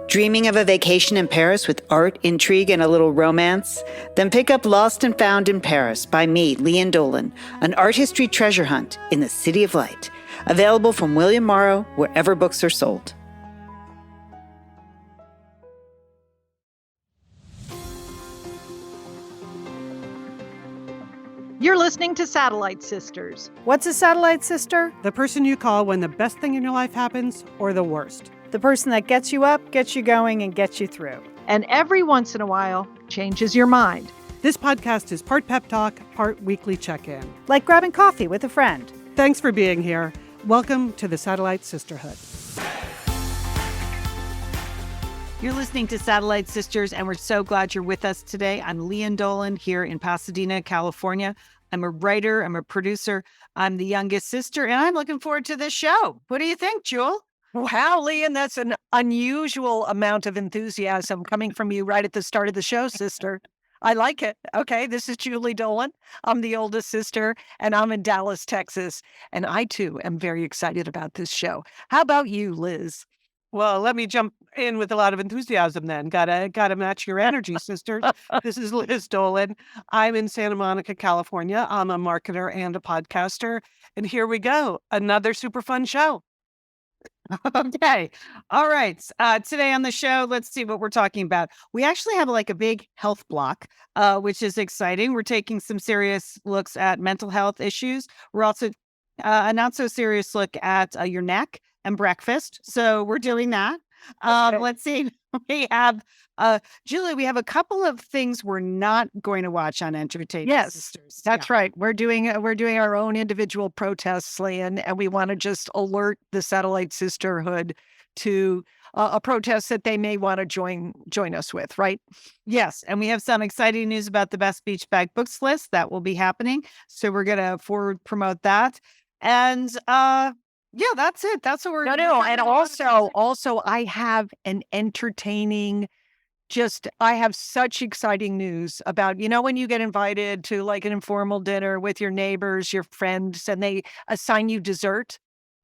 Dreaming of a vacation in Paris with art, intrigue, and a little romance? Then pick up Lost and Found in Paris by me, Lian Dolan, an art history treasure hunt in the City of Light. Available from William Morrow wherever books are sold. You're listening to Satellite Sisters. What's a satellite sister? The person you call when the best thing in your life happens or the worst. The person that gets you up, gets you going, and gets you through. And every once in a while, changes your mind. This podcast is part pep talk, part weekly check-in. Like grabbing coffee with a friend. Thanks for being here. Welcome to the Satellite Sisterhood. You're listening to Satellite Sisters, and we're so glad you're with us today. I'm Lian Dolan here in Pasadena, California. I'm a writer, I'm a producer, I'm the youngest sister, and I'm looking forward to this show. What do you think, Jewel? Wow, Lian, that's an unusual amount of enthusiasm coming from you right at the start of the show, sister. I like it. Okay, this is Julie Dolan. I'm the oldest sister, and I'm in Dallas, Texas. And I, too, am very excited about this show. How about you, Liz? Well, let me jump in with a lot of enthusiasm then. Gotta match your energy, sisters. This is Liz Dolan. I'm in Santa Monica, California. I'm a marketer and a podcaster. And here we go. Another super fun show. Okay. All right. Today on the show, let's see what we're talking about. We actually have like a big health block, which is exciting. We're taking some serious looks at mental health issues. We're also a not so serious look at your neck and breakfast. So we're doing that. Okay. Let's see. We have, Julie, we have a couple of things we're not going to watch on Entertainment Yes, Sisters. that's right. We're doing our own individual protests, Lian, and we want to just alert the Satellite Sisterhood to a protest that they may want to join us with, right? Yes, and we have some exciting news about the Best Beach Bag Books list that will be happening. So we're going to forward promote that. And yeah, that's it. That's what we're No, and also I have an entertaining. I have such exciting news about, when you get invited to like an informal dinner with your neighbors, your friends, and they assign you dessert.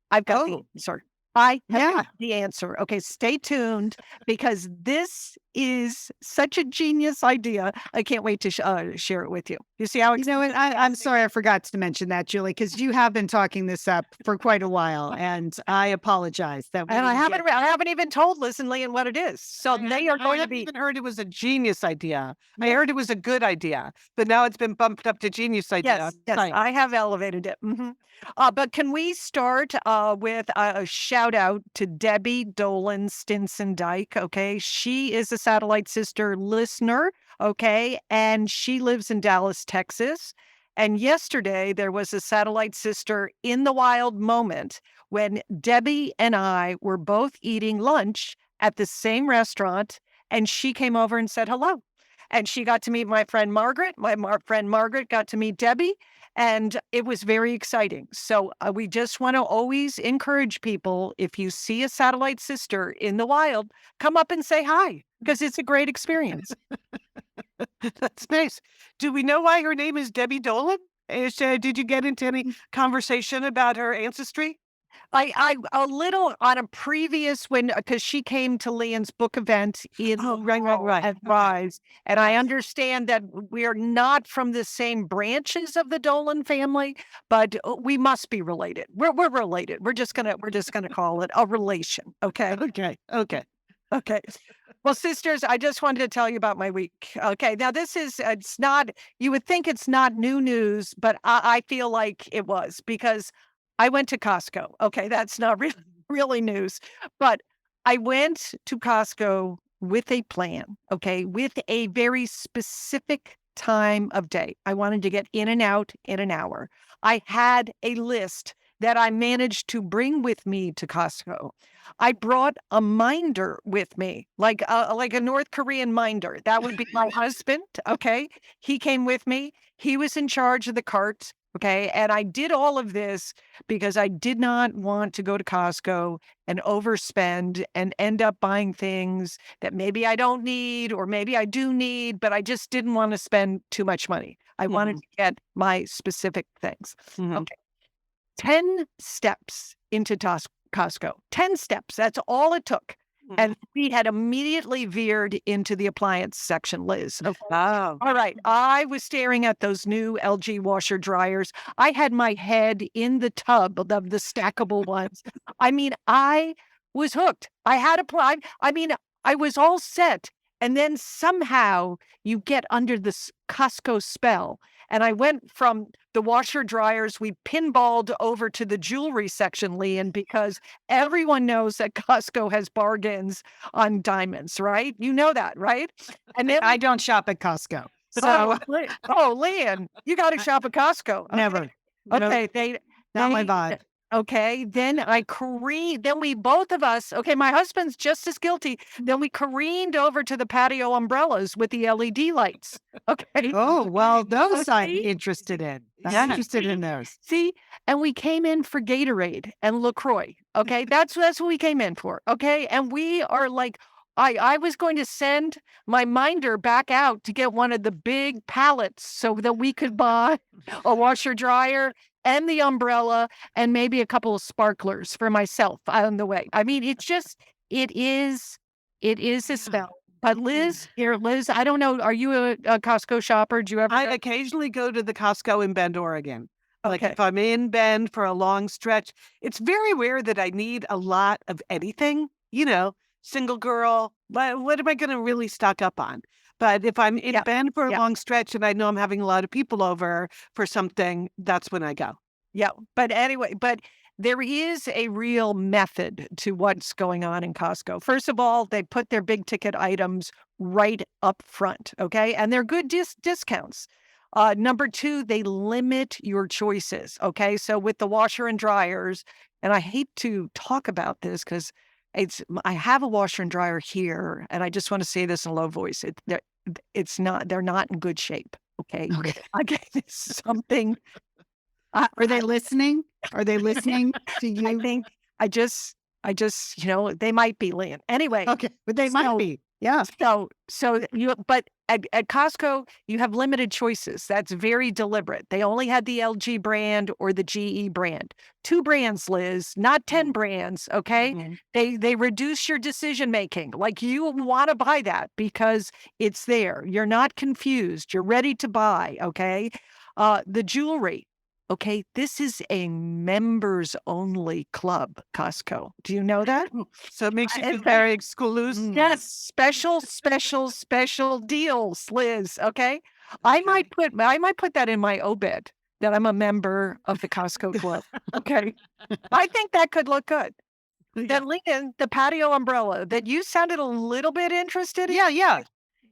I've got the answer. I have got the answer. Okay, stay tuned because this is such a genius idea. I can't wait to share it with you. You see how I'm sorry I forgot to mention that, Julie, because you have been talking this up for quite a while, and I apologize. I haven't even told Lian what it is. So they are going to be. I haven't heard it was a genius idea. I heard it was a good idea, but now it's been bumped up to genius idea. Yes, I have elevated it. Mm-hmm. But can we start with a shout out to Debbie Dolan Stinson Dyke? Okay, she is a Satellite Sister listener. Okay, and she lives in Dallas, Texas. And yesterday there was a Satellite Sister in the wild moment when Debbie and I were both eating lunch at the same restaurant, and she came over and said hello. And she got to meet my friend Margaret. My friend Margaret got to meet Debbie. And it was very exciting. So we just want to always encourage people, if you see a Satellite Sister in the wild, come up and say hi, because it's a great experience. That's nice. Do we know why her name is Debbie Dolan? Did you get into any conversation about her ancestry? I a little on a previous because she came to Lian's book event at Rise, and I understand that we are not from the same branches of the Dolan family, but we must be related. We're related. We're just gonna call it a relation. Okay. Okay. Well, sisters, I just wanted to tell you about my week. Okay. Now it's not. You would think it's not new news, but I feel like it was because I went to Costco. Okay, that's not really news, but I went to Costco with a plan, okay, with a very specific time of day. I wanted to get in and out in an hour. I had a list that I managed to bring with me to Costco. I brought a minder with me, like a North Korean minder. That would be my husband, okay? He came with me. He was in charge of the cart. Okay. And I did all of this because I did not want to go to Costco and overspend and end up buying things that maybe I don't need or maybe I do need, but I just didn't want to spend too much money. I wanted to get my specific things. Okay. 10 steps into Costco. 10 steps. That's all it took. And we had immediately veered into the appliance section, Liz. Okay. Oh. All right. I was staring at those new LG washer dryers. I had my head in the tub of the stackable ones. I mean, I was hooked. I had applied. I mean, I was all set. And then somehow you get under this Costco spell. And I went from the washer dryers, we pinballed over to the jewelry section, Lian, because everyone knows that Costco has bargains on diamonds, right? You know that, right? And then I don't shop at Costco. so, Lian, you got to shop at Costco. Okay. Never. Okay, they Not my vibe. Okay, then I careened. Then we both of us. Okay, my husband's just as guilty. Then we careened over to the patio umbrellas with the LED lights. Okay. Oh, well, those I'm See? interested in. I'm Yeah. interested in those. See, and we came in for Gatorade and LaCroix. Okay, that's what we came in for. Okay, and we are like, I was going to send my minder back out to get one of the big pallets so that we could buy a washer dryer and the umbrella and maybe a couple of sparklers for myself on the way. I mean, it's just it is a spell. But Liz, I don't know. Are you a Costco shopper? Do you ever? I occasionally go to the Costco in Bend, Oregon. Like Okay. if I'm in Bend for a long stretch, it's very rare that I need a lot of anything, single girl. What am I going to really stock up on? But if I'm in Yep. Bend for a Yep. long stretch and I know I'm having a lot of people over for something, that's when I go. Yeah. But anyway, there is a real method to what's going on in Costco. First of all, they put their big ticket items right up front. Okay. And they're good discounts. Number two, they limit your choices. Okay. So with the washer and dryers, and I hate to talk about this because I have a washer and dryer here, and I just want to say this in a low voice. They're not in good shape. Okay. Okay. It's something. Are they listening? Are they listening to you? I think I just, they might be, Lian. Anyway. Okay, but they might So- be. Yeah. But at Costco, you have limited choices. That's very deliberate. They only had the LG brand or the GE brand. 2 brands, Liz, not 10 brands. Okay. Mhm. They reduce your decision making. Like you want to buy that because it's there. You're not confused. You're ready to buy. Okay. The jewelry. Okay, this is a members only club, Costco. Do you know that? So it makes you feel It's very exclusive. Yes, special deals, Liz. Okay. I might put that in my obit that I'm a member of the Costco club. Okay. I think that could look good. Then Lian, the patio umbrella that you sounded a little bit interested in. Yeah.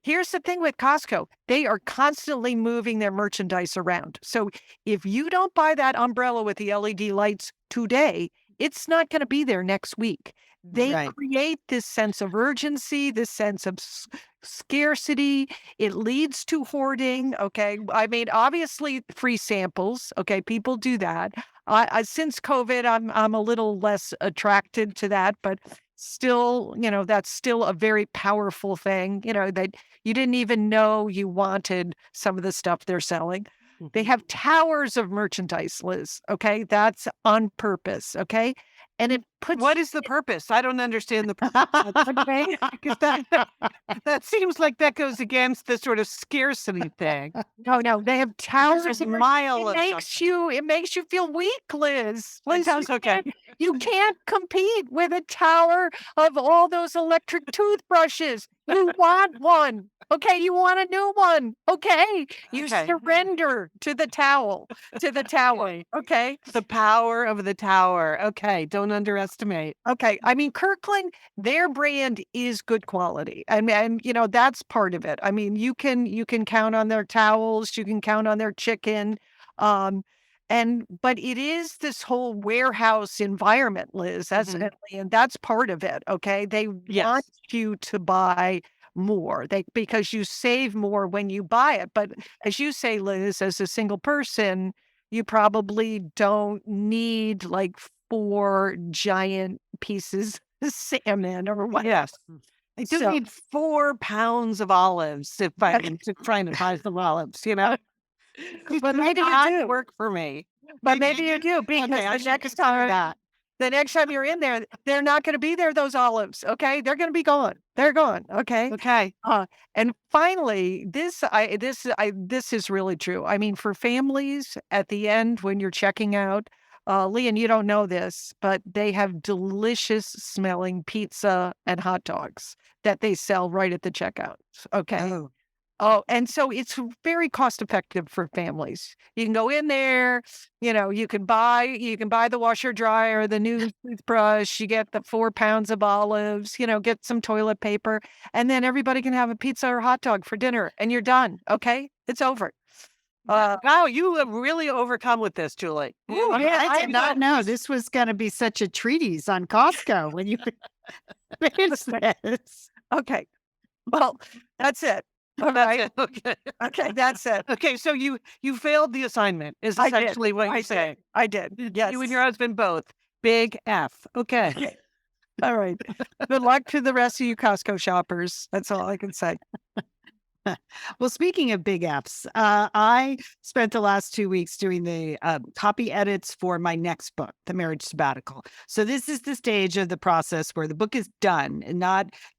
Here's the thing with Costco. They are constantly moving their merchandise around. So if you don't buy that umbrella with the LED lights today, it's not going to be there next week. They Right. create this sense of urgency, this sense of scarcity. It leads to hoarding. Okay. I mean, obviously free samples. Okay. People do that. Since COVID, I'm a little less attracted to that, but still, that's still a very powerful thing, that you didn't even know you wanted some of the stuff they're selling. They have towers of merchandise, Liz. Okay. That's on purpose. Okay. And it puts What is the purpose? I don't understand the purpose. okay. Because that seems like that goes against the sort of scarcity thing. No, they have towers. There's a of mile it of makes you feel weak, Liz. It sounds okay. You can't compete with a tower of all those electric toothbrushes. You want one. Okay, you want a new one. Okay. You Okay. surrender to the tower. Okay. The power of the tower. Okay, don't underestimate. Okay. I mean, Kirkland, their brand is good quality. And that's part of it. I mean, you can count on their towels, you can count on their chicken. But it is this whole warehouse environment, Liz, and that's part of it. Okay. They want you to buy more because you save more when you buy it. But as you say, Liz, as a single person, you probably don't need like 4 giant pieces of salmon or what. Yes. I do So- need 4 pounds of olives if I'm trying to buy some olives, But maybe you Not do. work for me. But maybe you do because Okay, I the should next consider time that. the next time you're in there, they're not going to be there, those olives. Okay. They're going to be gone. They're gone. Okay. Okay. And finally, this is really true. I mean, for families at the end when you're checking out, Lian, you don't know this, but they have delicious smelling pizza and hot dogs that they sell right at the checkout. Okay. Oh, Oh, and so it's very cost effective for families. You can go in there, you can buy the washer dryer, the new toothbrush, you get the 4 pounds of olives, get some toilet paper, and then everybody can have a pizza or hot dog for dinner and you're done. Okay? It's over. Wow, you have really overcome with this, Julie. Ooh, I did not know this was going to be such a treatise on Costco when you finished this. Okay. Well, that's it. All That's right. it. Okay. Okay, that's it. Okay, so you failed the assignment is I did. essentially what I you're saying. I did. Yes. You and your husband both. Big F. Okay. All right. Good luck to the rest of you Costco shoppers. That's all I can say. Well, speaking of big Fs, I spent the last 2 weeks doing the copy edits for my next book, The Marriage Sabbatical. So this is the stage of the process where the book is done and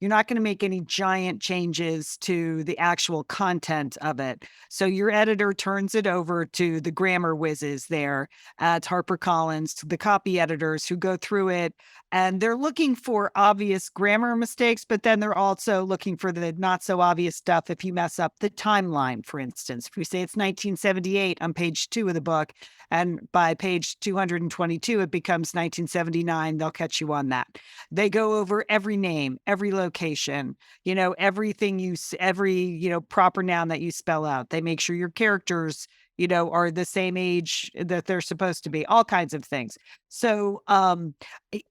you're not going to make any giant changes to the actual content of it. So your editor turns it over to the grammar whizzes there at HarperCollins, to the copy editors who go through it. And they're looking for obvious grammar mistakes, but then they're also looking for the not so obvious stuff if you mess up the timeline, for instance. If we say it's 1978 on page 2 of the book, and by page 222, it becomes 1979, they'll catch you on that. They go over every name, every location, everything every, proper noun that you spell out. They make sure your characters, are the same age that they're supposed to be, all kinds of things. So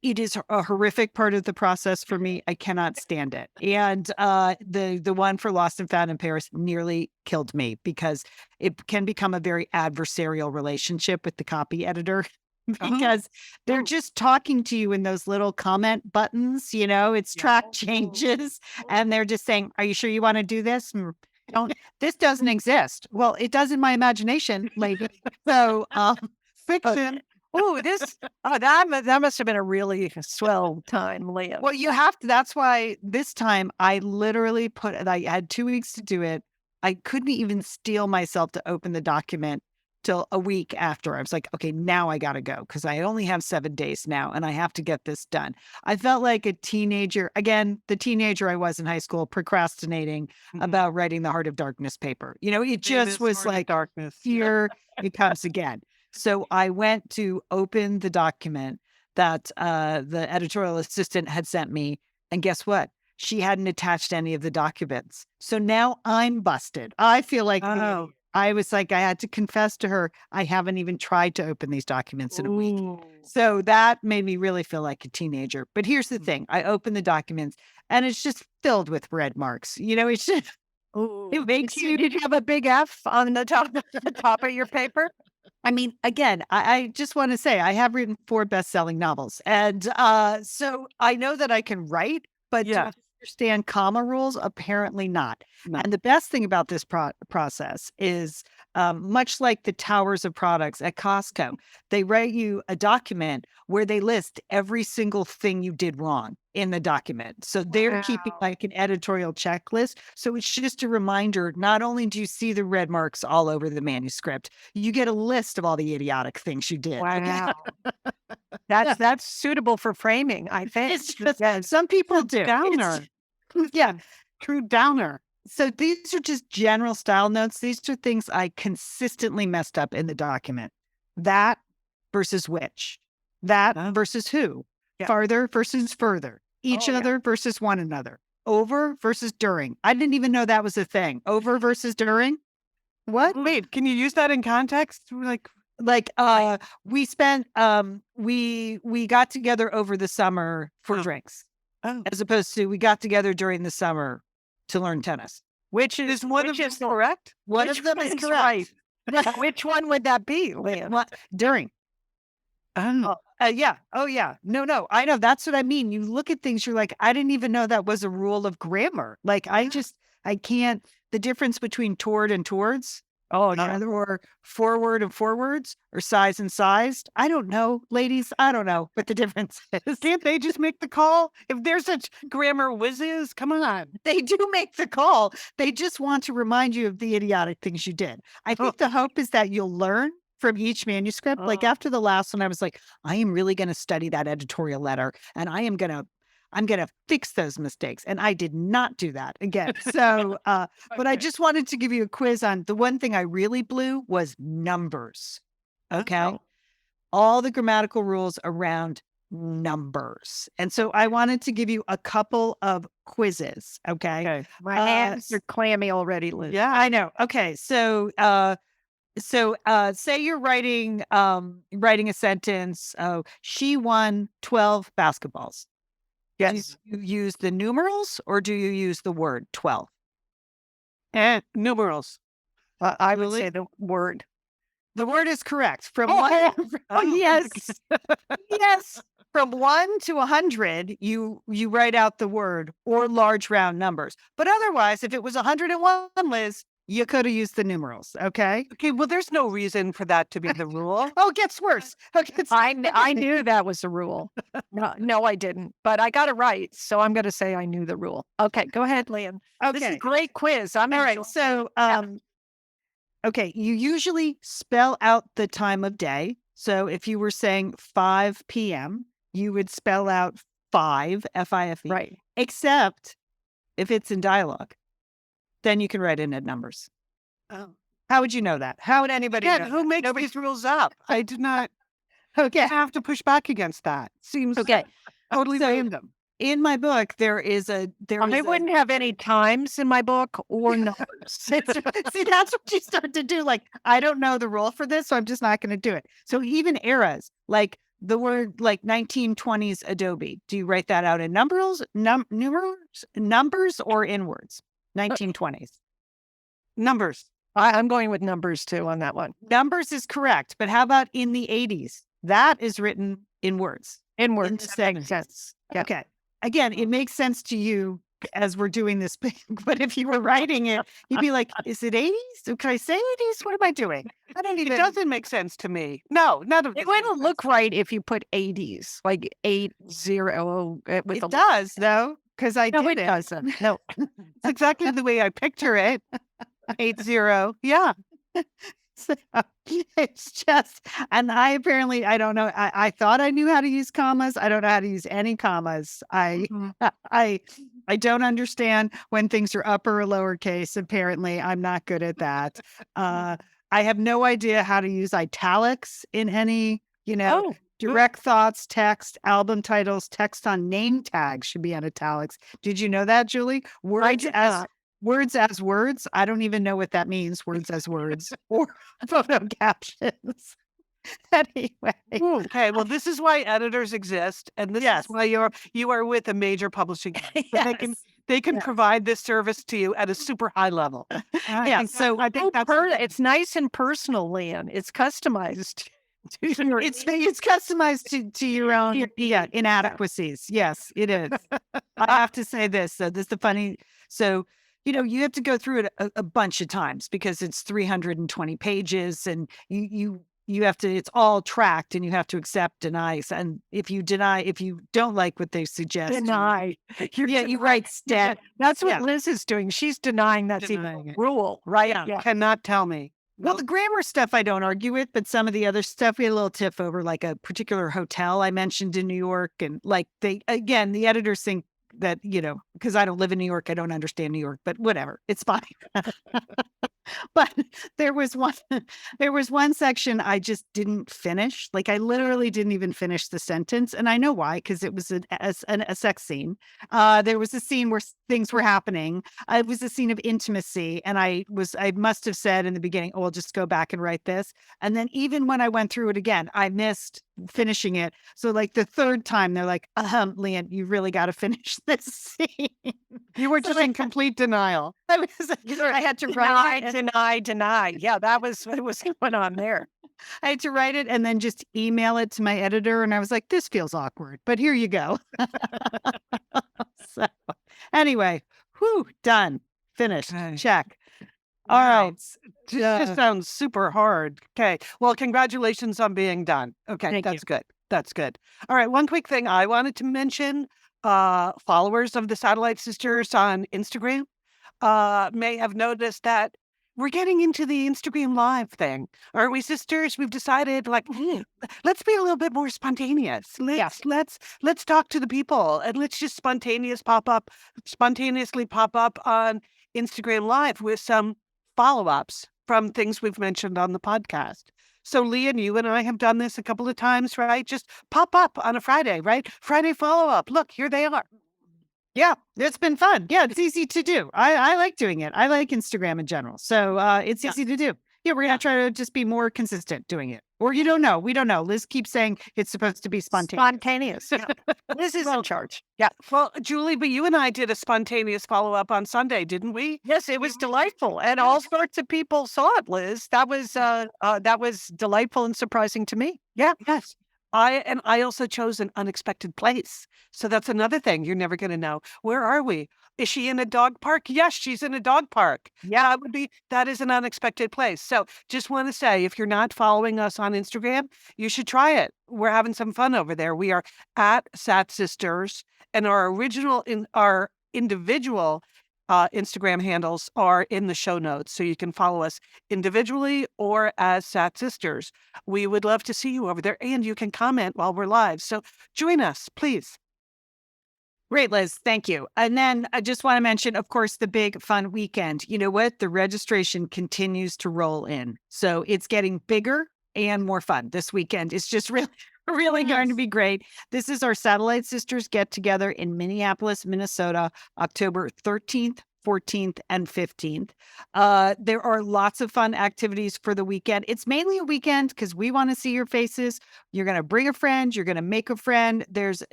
it is a horrific part of the process for me. I cannot stand it. And the one for Lost and Found in Paris nearly killed me because it can become a very adversarial relationship with the copy editor. Because they're just talking to you in those little comment buttons, it's track changes. And they're just saying, are you sure you want to do this? This doesn't exist. Well, it does in my imagination, lady. So fiction. That must have been a really swell time, Liam. Well, you have to. That's why this time I literally I had 2 weeks to do it. I couldn't even steel myself to open the document till a week after. I was like, okay, now I got to go because I only have 7 days now and I have to get this done. I felt like a teenager, again, the teenager I was in high school, procrastinating about writing the Heart of Darkness paper. It just was like, darkness. Here it comes again. So I went to open the document that the editorial assistant had sent me. And guess what? She hadn't attached any of the documents. So now I'm busted. I feel like I was like, I had to confess to her, I haven't even tried to open these documents in a week. So that made me really feel like a teenager. But here's the thing. I opened the documents and it's just filled with red marks. It's just, it makes you. Did you have a big F on the top of your paper? I mean, again, I just want to say I have written 4 best-selling novels. And so I know that I can write, but to understand comma rules, apparently not. No. And the best thing about this process is much like the towers of products at Costco, they write you a document where they list every single thing you did wrong in the document. So they're keeping like an editorial checklist. So it's just a reminder, not only do you see the red marks all over the manuscript, you get a list of all the idiotic things you did. Wow. That's suitable for framing, I think. It's just, some people do. Downer. True downer. So these are just general style notes. These are things I consistently messed up in the document. That versus which. That versus who. Yeah. Farther versus further. Each other versus one another. Over versus during. I didn't even know that was a thing. Over versus during. What? Wait, can you use that in context? We spent we got together over the summer for drinks. As opposed to we got together during the summer to learn tennis. Which is correct? One of them is correct. Right. Which one would that be, Liam? During. Yeah. Oh, yeah. No. I know. That's what I mean. You look at things, you're like, I didn't even know that was a rule of grammar. Like, I can't, the difference between toward and towards, Oh, no. or forward and forwards or size and sized. I don't know, ladies. I don't know what the difference is. Can't they just make the call? If they're such grammar whizzes, come on. They do make the call. They just want to remind you of the idiotic things you did. I think the hope is that you'll learn from each manuscript. Like after the last one, I was like, I am really going to study that editorial letter and I'm going to fix those mistakes. And I did not do that again. So, but I just wanted to give you a quiz on the one thing I really blew was numbers. Okay. Oh. All the grammatical rules around numbers. And so I wanted to give you a couple of quizzes. Okay. My hands are clammy already, Liz. Yeah, I know. Okay. So, say you're writing a sentence. Oh, she won 12 basketballs. Yes. Do you use the numerals or do you use the word 12? And numerals. I would say the word. The word is correct. From Oh, one, oh, yes, yes. From 1 to 100, you write out the word or large round numbers. But otherwise, if it was 101, Liz, you could have used the numerals. Okay. Okay, well, there's no reason for that to be the rule. Oh, it gets worse. Okay. I knew that was the rule. No, I didn't. But I got it right. So I'm going to say I knew the rule. Okay, go ahead, Lian. This is a Okay. great quiz. I'm All right. So, okay, you usually spell out the time of day. So if you were saying 5 p.m., you would spell out 5, F-I-F-E. right. Except if it's in dialogue, then you can write in numbers. Oh. How would you know that? How would anybody Again, know who that? makes these rules up? I do not Okay. have to push back against that. Seems Okay. totally So- random. In my book, there is I wouldn't have any times in my book or numbers. See, that's what you start to do. Like, I don't know the rule for this, so I'm just not going to do it. So even eras, like the word like 1920s Adobe, do you write that out in numbers or in words? 1920s. Numbers. I'm going with numbers too on that one. Numbers is correct, but how about in the 80s? That is written in words. Inward. In the segments. Okay. Again, it makes sense to you as we're doing this, but if you were writing it, you'd be like, is it 80s? Can I say 80s? What am I doing? I don't It even. doesn't make sense to me. No, none of It this wouldn't makes look right if you put 80s, like 80 with It a does, though, because I No, did it it. doesn't. No. sense. It's exactly the way I picture it. 80. Yeah. So, it's just, and I don't know. I thought I knew how to use commas. I don't know how to use any commas. I don't understand when things are upper or lowercase. Apparently, I'm not good at that. I have no idea how to use italics in any, Oh, direct thoughts, text, album titles, text on name tags should be on italics. Did you know that, Julie? Words as words. I don't even know what that means. Words as words or photo captions. Anyway, Okay, well, this is why editors exist, and this Yes. is why you are with a major publishing house. So they can Yes. provide this service to you at a super high level. Yeah, so I think that's it's nice and personal, Lian. It's customized. it's customized to your own inadequacies. Yes, it is. I have to say this. So this is the funny. So you have to go through it a bunch of times because it's 320 pages, and you have to. It's all tracked, and you have to accept, deny, and if you don't like what they suggest, Deny. you write stat. That's what Yeah. Liz is doing. She's denying that's Denying even it. a rule, right? Yeah. Cannot tell me. Well, the grammar stuff I don't argue with, but some of the other stuff we had a little tiff over, like a particular hotel I mentioned in New York, and like the editors think that because I don't live in New York, I don't understand New York, but whatever, it's fine. But there was one section I just didn't finish. Like I literally didn't even finish the sentence, and I know why, because it was a sex scene. There was a scene where things were happening. It was a scene of intimacy, and I must have said in the beginning, "Oh, I'll just go back and write this." And then even when I went through it again, I missed finishing it. So like the third time, they're like, Lian, you really got to finish this scene." You were just in complete denial. I had to write it. Deny. Yeah, that was what was going on there. I had to write it and then just email it to my editor. And I was like, this feels awkward, but here you go. So anyway, done. Finished. Okay. Check. All Wow. right. Just sounds super hard. Okay. Well, congratulations on being done. Okay. Thank you. That's good. That's good. All right. One quick thing I wanted to mention, followers of the Satellite Sisters on Instagram may have noticed that we're getting into the Instagram live thing. Aren't we, sisters? We've decided like, let's be a little bit more spontaneous. Let's talk to the people and let's just spontaneously pop up on Instagram live with some follow-ups from things we've mentioned on the podcast. So, Lian, you and I have done this a couple of times, right? Just pop up on a Friday, right? Friday follow-up. Look, here they are. Yeah, it's been fun. Yeah, it's easy to do. I like doing it. I like Instagram in general. So it's easy to do. Yeah, we're going to try to just be more consistent doing it. Or you don't know. We don't know. Liz keeps saying it's supposed to be spontaneous. Yeah. Liz is in charge. Yeah. Well, Julie, but you and I did a spontaneous follow-up on Sunday, didn't we? Yes, it was delightful, and all sorts of people saw it, Liz. That was delightful and surprising to me. Yeah. Yes. I also chose an unexpected place. So that's another thing you're never going to know. Where are we? Is she in a dog park? Yes, she's in a dog park. Yeah. That is an unexpected place. So just want to say, if you're not following us on Instagram, you should try it. We're having some fun over there. We are at Sat Sisters, and our individual Instagram handles are in the show notes, so you can follow us individually or as Sat Sisters. We would love to see you over there, and you can comment while we're live. So join us, please. Great, Liz. Thank you. And then I just want to mention, of course, the big fun weekend. You know what? The registration continues to roll in. So it's getting bigger and more fun this weekend. It's just really going to be great. This is our Satellite Sisters get together in Minneapolis, Minnesota, October 13th, 14th, and 15th. There are lots of fun activities for the weekend. It's mainly a weekend because we want to see your faces. You're going to bring a friend. You're going to make a friend. There's,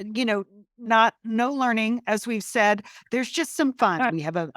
no learning, as we've said. There's just some fun. We have a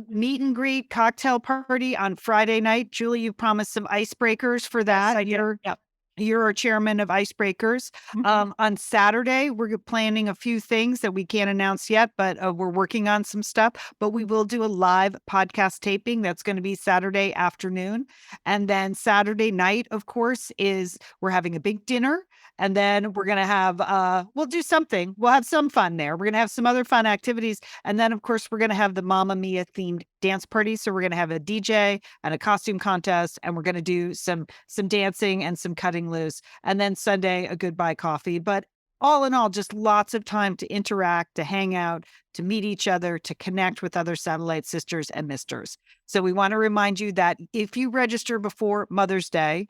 meet and greet cocktail party on Friday night. Julie, you promised some icebreakers for that. Yep. You're our chairman of Icebreakers. On Saturday, we're planning a few things that we can't announce yet, but we're working on some stuff. But we will do a live podcast taping. That's going to be Saturday afternoon. And then Saturday night, of course, we're having a big dinner. And then we're going to have, we'll do something. We'll have some fun there. We're going to have some other fun activities. And then, of course, we're going to have the Mamma Mia themed dance party. So we're going to have a DJ and a costume contest, and we're going to do some dancing and some cutting loose. And then Sunday, a goodbye coffee. But all in all, just lots of time to interact, to hang out, to meet each other, to connect with other Satellite Sisters and Misters. So we want to remind you that if you register before Mother's Day,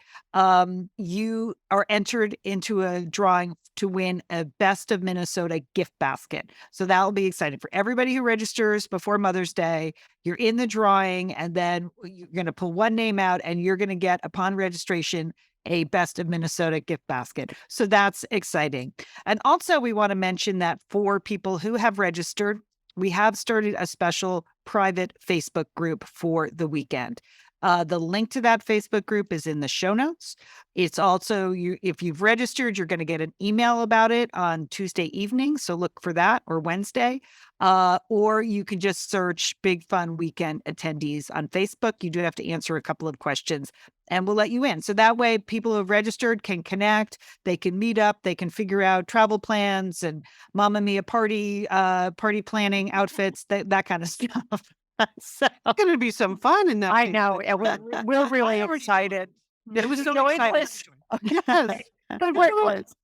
you are entered into a drawing to win a Best of Minnesota gift basket. So that will be exciting for everybody who registers before Mother's Day. You're in the drawing, and then you're going to pull one name out, and you're going to get, upon registration, a Best of Minnesota gift basket. So that's exciting. And also, we want to mention that for people who have registered, we have started a special private Facebook group for the weekend. The link to that Facebook group is in the show notes. It's also, if you've registered, you're going to get an email about it on Tuesday evening. So look for that, or Wednesday. Or you can just search Big Fun Weekend Attendees on Facebook. You do have to answer a couple of questions, and we'll let you in. So that way, people who have registered can connect, they can meet up, they can figure out travel plans and Mamma Mia party planning outfits, that kind of stuff. So It's going to be some fun in that. I know. And we're really excited. It was so Join exciting. Liz. Yes. Good work, Liz.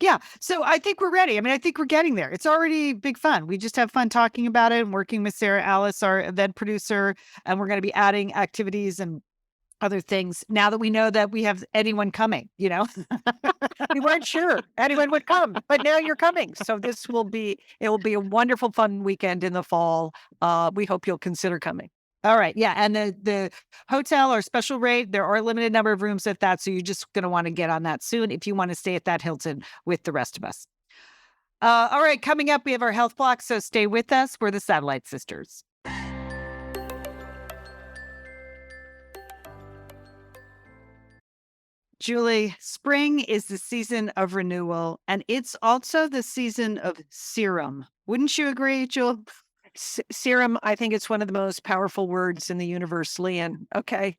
yeah. So I think we're ready. I mean, I think we're getting there. It's already big fun. We just have fun talking about it and working with Sarah Alice, our event producer, and we're going to be adding activities and other things now that we know that we have anyone coming, We weren't sure anyone would come, but now you're coming. So it will be a wonderful, fun weekend in the fall. We hope you'll consider coming. All right. Yeah. And the hotel, our special rate, there are a limited number of rooms at that. So you're just going to want to get on that soon if you want to stay at that Hilton with the rest of us. All right. Coming up, we have our health block. So stay with us. We're the Satellite Sisters. Julie, spring is the season of renewal, and it's also the season of serum. Wouldn't you agree, Julie? Serum, I think it's one of the most powerful words in the universe, Lian. Okay.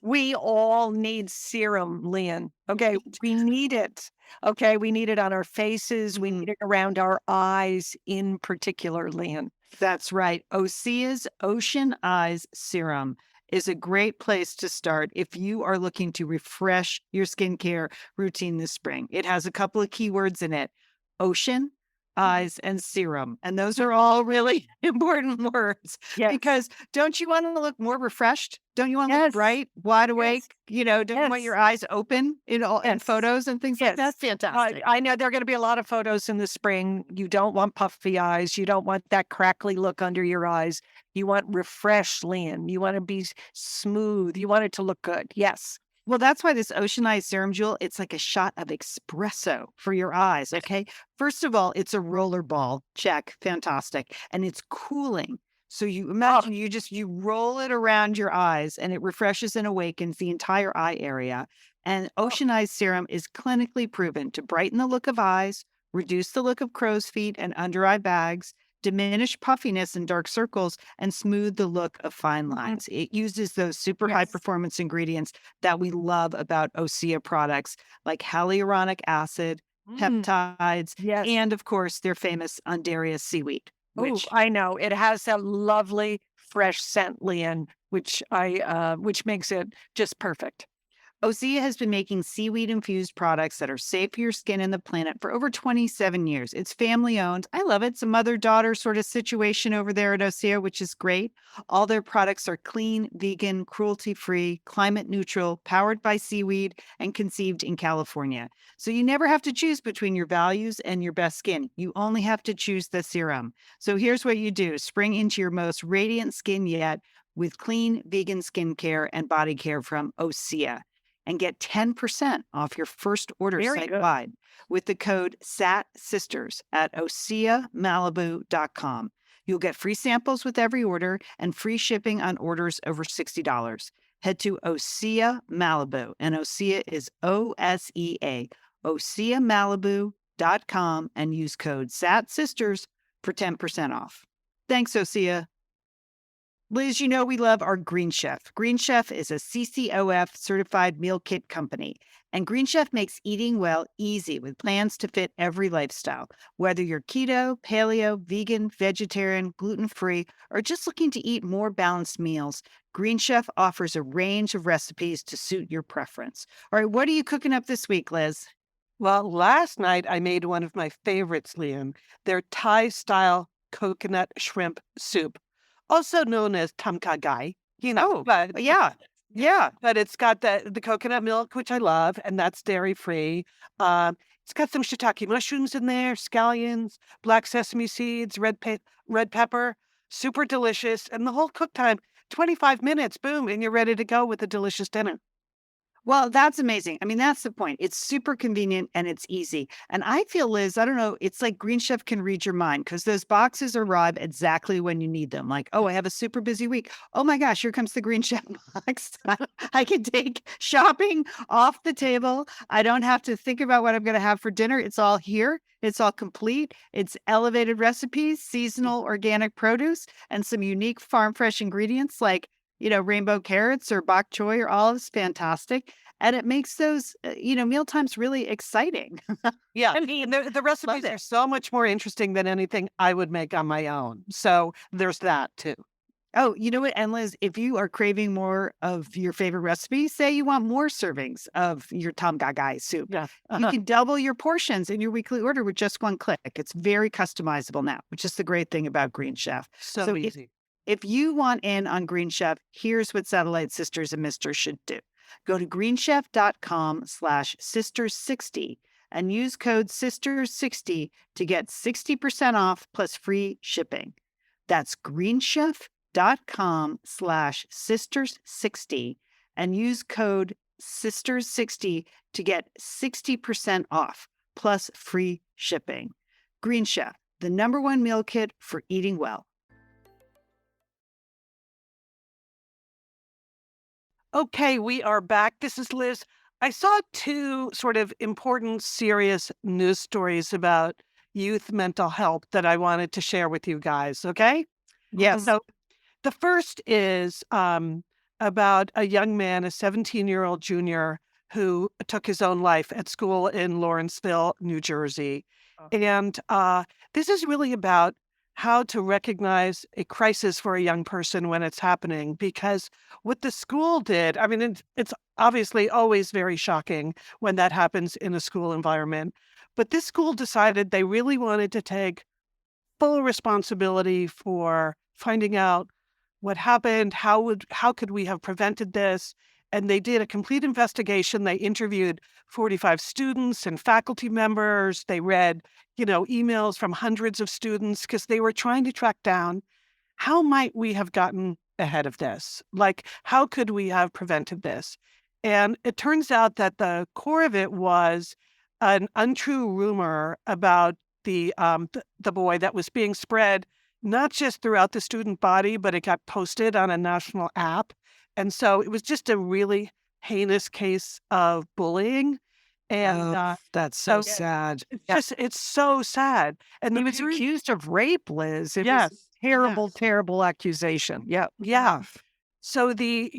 We all need serum, Lian. Okay. We need it. Okay. We need it on our faces. We need it around our eyes in particular, Lian. That's right. Osea's Ocean Eyes Serum is a great place to start if you are looking to refresh your skincare routine this spring. It has a couple of keywords in it: ocean, eyes, and serum. And those are all really important words because don't you want to look more refreshed? Don't you want to look bright, wide awake? Don't you want your eyes open in photos and things like that? Fantastic. I know there are going to be a lot of photos in the spring. You don't want puffy eyes. You don't want that crackly look under your eyes. You want refreshed, Lian. You want to be smooth. You want it to look good. Yes. Well, that's why this Ocean Eyes Serum, Jewel, it's like a shot of espresso for your eyes, okay? First of all, it's a roller ball. Check. Fantastic. And it's cooling. So you imagine you roll it around your eyes and it refreshes and awakens the entire eye area. And Ocean Eyes Serum is clinically proven to brighten the look of eyes, reduce the look of crow's feet and under eye bags, diminish puffiness and dark circles, and smooth the look of fine lines. It uses those super high performance ingredients that we love about Osea products, like hyaluronic acid, peptides, and of course, their famous Undaria seaweed. Which I know. It has that lovely fresh scent, Lian, which makes it just perfect. Osea has been making seaweed-infused products that are safe for your skin and the planet for over 27 years. It's family-owned. I love it. It's a mother-daughter sort of situation over there at Osea, which is great. All their products are clean, vegan, cruelty-free, climate-neutral, powered by seaweed, and conceived in California. So you never have to choose between your values and your best skin. You only have to choose the serum. So here's what you do. Spring into your most radiant skin yet with clean, vegan skincare and body care from Osea. And get 10% off your first order site-wide with the code SATSisters at OseaMalibu.com. You'll get free samples with every order and free shipping on orders over $60. Head to Osea Malibu, and Osea is O-S-E-A, OseaMalibu.com, and use code SATSisters for 10% off. Thanks, Osea. Liz, you know we love our Green Chef. Green Chef is a CCOF certified meal kit company, and Green Chef makes eating well easy with plans to fit every lifestyle. Whether you're keto, paleo, vegan, vegetarian, gluten-free, or just looking to eat more balanced meals, Green Chef offers a range of recipes to suit your preference. All right, what are you cooking up this week, Liz? Well, last night I made one of my favorites, Liam. Their Thai-style coconut shrimp soup, also known as tom kha gai. But yeah. But it's got the coconut milk, which I love, and that's dairy-free. It's got some shiitake mushrooms in there, scallions, black sesame seeds, red pepper. Super delicious. And the whole cook time, 25 minutes, boom, and you're ready to go with a delicious dinner. Well, that's amazing. I mean, that's the point. It's super convenient and it's easy. And I feel, Liz, I don't know, it's like Green Chef can read your mind because those boxes arrive exactly when you need them. Like, oh, I have a super busy week. Oh my gosh, here comes the Green Chef box. I can take shopping off the table. I don't have to think about what I'm going to have for dinner. It's all here. It's all complete. It's elevated recipes, seasonal organic produce, and some unique farm fresh ingredients like rainbow carrots or bok choy or olives. Fantastic. And it makes those, meal times really exciting. Yeah. And the recipes are so much more interesting than anything I would make on my own. So there's that too. Oh, you know what? And Liz, if you are craving more of your favorite recipe, say you want more servings of your tom kha gai soup, you can double your portions in your weekly order with just one click. It's very customizable now, which is the great thing about Green Chef. So easy. If you want in on Green Chef, here's what Satellite Sisters and Misters should do. Go to greenchef.com/sisters60 and use code SISTERS60 to get 60% off plus free shipping. That's greenchef.com/sisters60 and use code SISTERS60 to get 60% off plus free shipping. Green Chef, the #1 meal kit for eating well. Okay, we are back. This is Liz. I saw two sort of important, serious news stories about youth mental health that I wanted to share with you guys. Okay. Yes. So the first is about a young man, a 17-year-old junior, who took his own life at school in Lawrenceville, New Jersey. And this is really about how to recognize a crisis for a young person when it's happening. Because what the school did, I mean, it's obviously always very shocking when that happens in a school environment. But this school decided they really wanted to take full responsibility for finding out what happened, how could we have prevented this? And they did a complete investigation. They interviewed 45 students and faculty members. They read, emails from hundreds of students because they were trying to track down how might we have gotten ahead of this? Like, how could we have prevented this? And it turns out that the core of it was an untrue rumor about the boy that was being spread not just throughout the student body, but it got posted on a national app. And so it was just a really heinous case of bullying. And That's so so sad. it's so sad. And He the was parents- accused of rape, Liz. It Yes, was a terrible, yes. terrible accusation. Yeah. Yeah. So the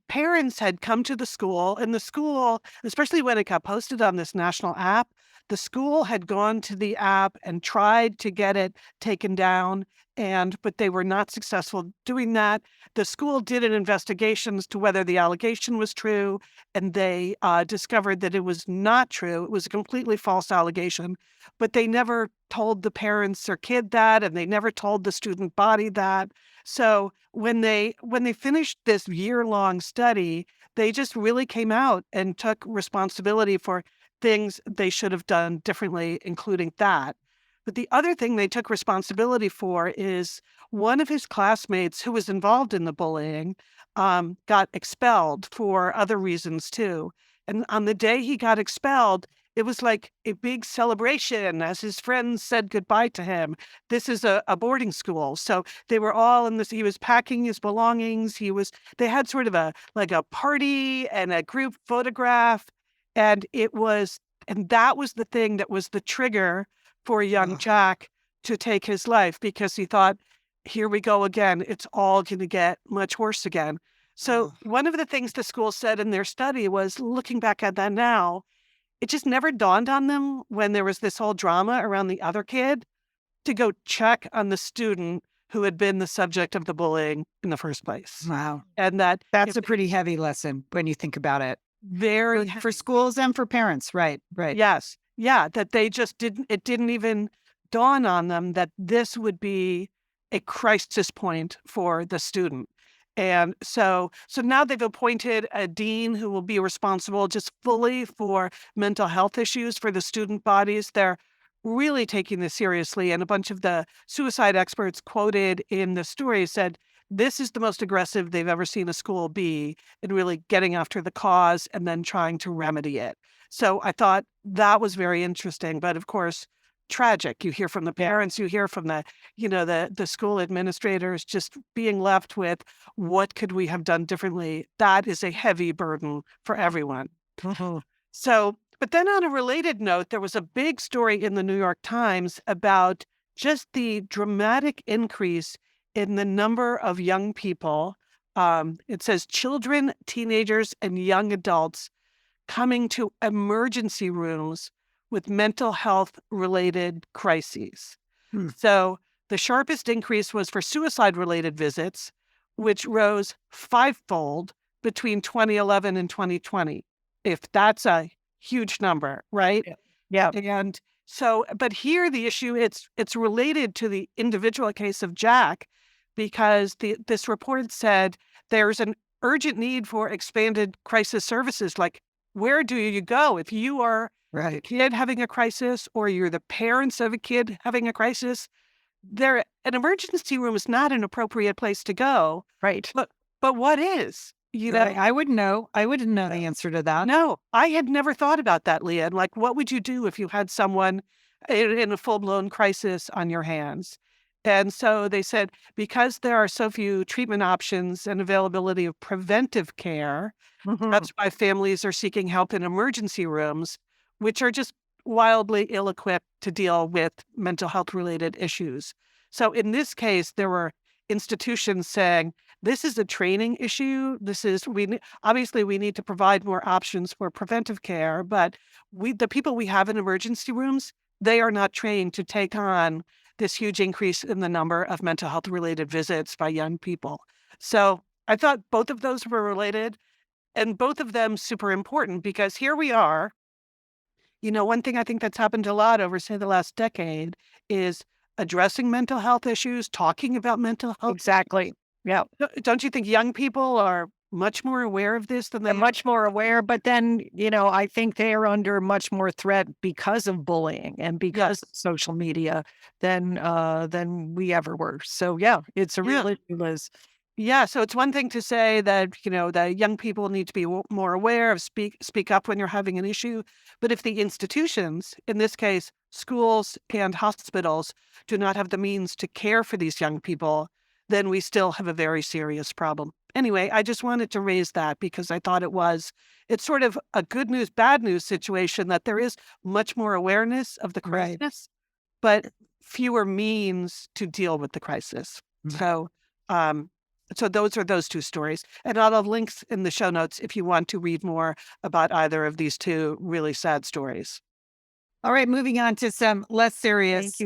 parents had come to the school, and the school, especially when it got posted on this national app, the school had gone to the app and tried to get it taken down, but they were not successful doing that. The school did an investigation as to whether the allegation was true, and they discovered that it was not true. It was a completely false allegation, but they never told the parents or kid that, and they never told the student body that. So when they finished this year-long study, they just really came out and took responsibility for things they should have done differently, including that. But the other thing they took responsibility for is one of his classmates who was involved in the bullying got expelled for other reasons too. And on the day he got expelled, it was like a big celebration as his friends said goodbye to him. This is a boarding school. So they were all in this, he was packing his belongings. They had sort of a party and a group photograph. And that was the thing that was the trigger for young Jack to take his life, because he thought, here we go again. It's all going to get much worse again. So one of the things the school said in their study was, looking back at that now, it just never dawned on them when there was this whole drama around the other kid to go check on the student who had been the subject of the bullying in the first place. Wow. And That's a pretty heavy lesson when you think about it. very For schools and for parents. Right. Yes. Yeah. That they just it didn't even dawn on them that this would be a crisis point for the student. And so now they've appointed a dean who will be responsible just fully for mental health issues for the student bodies. They're really taking this seriously. And a bunch of the suicide experts quoted in the story said, this is the most aggressive they've ever seen a school be in really getting after the cause and then trying to remedy it. So I thought that was very interesting. But of course, tragic. You hear from the parents, you hear from the school administrators just being left with, what could we have done differently? That is a heavy burden for everyone. So, but then on a related note, there was a big story in the New York Times about just the dramatic increase in the number of young people. It says children, teenagers, and young adults coming to emergency rooms with mental health related crises. So the sharpest increase was for suicide related visits, which rose fivefold between 2011 and 2020. If that's a huge number, right? Yeah. And so, but here the issue, it's related to the individual case of Jack, because this report said there's an urgent need for expanded crisis services. Like, where do you go if you are a kid having a crisis, or you're the parents of a kid having a crisis? An emergency room is not an appropriate place to go. Right. But what is? I wouldn't know. I wouldn't know the answer to that. No, I had never thought about that, Lian. Like, what would you do if you had someone in a full-blown crisis on your hands? And so they said, because there are so few treatment options and availability of preventive care, that's why families are seeking help in emergency rooms, which are just wildly ill-equipped to deal with mental health related issues. So in this case, there were institutions saying, this is a training issue. Obviously we need to provide more options for preventive care, but the people we have in emergency rooms, they are not trained to take on this huge increase in the number of mental health related visits by young people. So I thought both of those were related and both of them super important because here we are. One thing I think that's happened a lot over, say, the last decade is addressing mental health issues, talking about mental health. Exactly. Yeah. Don't you think young people are much more aware of this than They're they much more aware, but then, I think they are under much more threat because of bullying and because of social media than we ever were. So yeah, it's a real issue, Liz. Yeah, so it's one thing to say that, that young people need to be more aware of speak up when you're having an issue. But if the institutions, in this case, schools and hospitals, do not have the means to care for these young people, then we still have a very serious problem. Anyway, I just wanted to raise that because I thought it's sort of a good news, bad news situation that there is much more awareness of the crisis, but fewer means to deal with the crisis. So, so those are those two stories. And I'll have links in the show notes if you want to read more about either of these two really sad stories. All right, moving on to some less serious,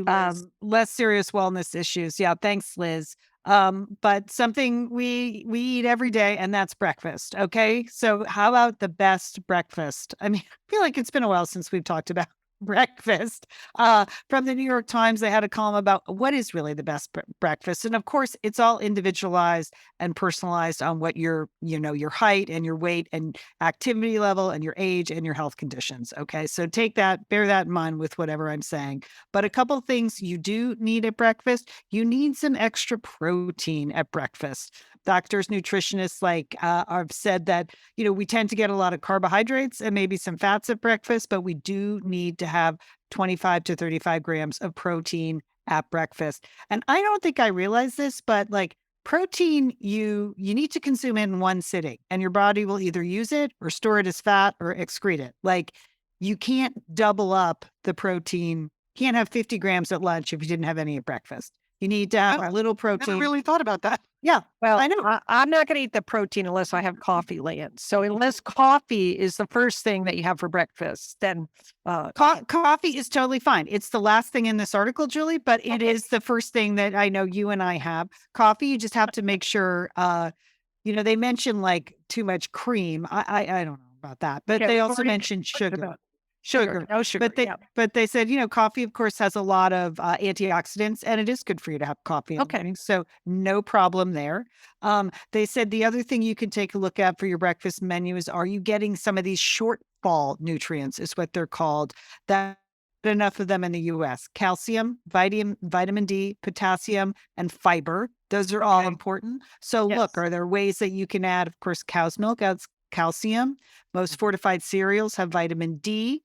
less serious wellness issues. Yeah, thanks, Liz. But something we eat every day, and that's breakfast. Okay, so how about the best breakfast? I mean, I feel like it's been a while since we've talked about breakfast. From the New York Times, they had a column about what is really the best breakfast, and of course, it's all individualized and personalized on what your height and your weight and activity level and your age and your health conditions. Okay, so bear that in mind with whatever I'm saying. But a couple things you do need at breakfast: you need some extra protein at breakfast. Doctors, nutritionists have said that we tend to get a lot of carbohydrates and maybe some fats at breakfast, but we do need to have 25 to 35 grams of protein at breakfast. And I don't think I realized this, but protein, you need to consume it in one sitting, and your body will either use it or store it as fat or excrete it. You can't double up the protein. You can't have 50 grams at lunch if you didn't have any at breakfast. You need to have a little protein. Never really thought about that. Yeah, well, I know. I'm not going to eat the protein unless I have coffee, Lian. So unless coffee is the first thing that you have for breakfast, then coffee is totally fine. It's the last thing in this article, Julie, but it is the first thing that I know you and I have. Coffee, you just have to make sure. They mention too much cream. I don't know about that, but they also mentioned sugar. No sugar. But they said, coffee, of course, has a lot of antioxidants, and it is good for you to have coffee in the morning. So no problem there. They said the other thing you can take a look at for your breakfast menu is, are you getting some of these shortfall nutrients, is what they're called, that enough of them in the U.S. Calcium, vitamin D, potassium, and fiber. Those are all important. So look, are there ways that you can add, of course, cow's milk adds calcium. Most fortified cereals have vitamin D.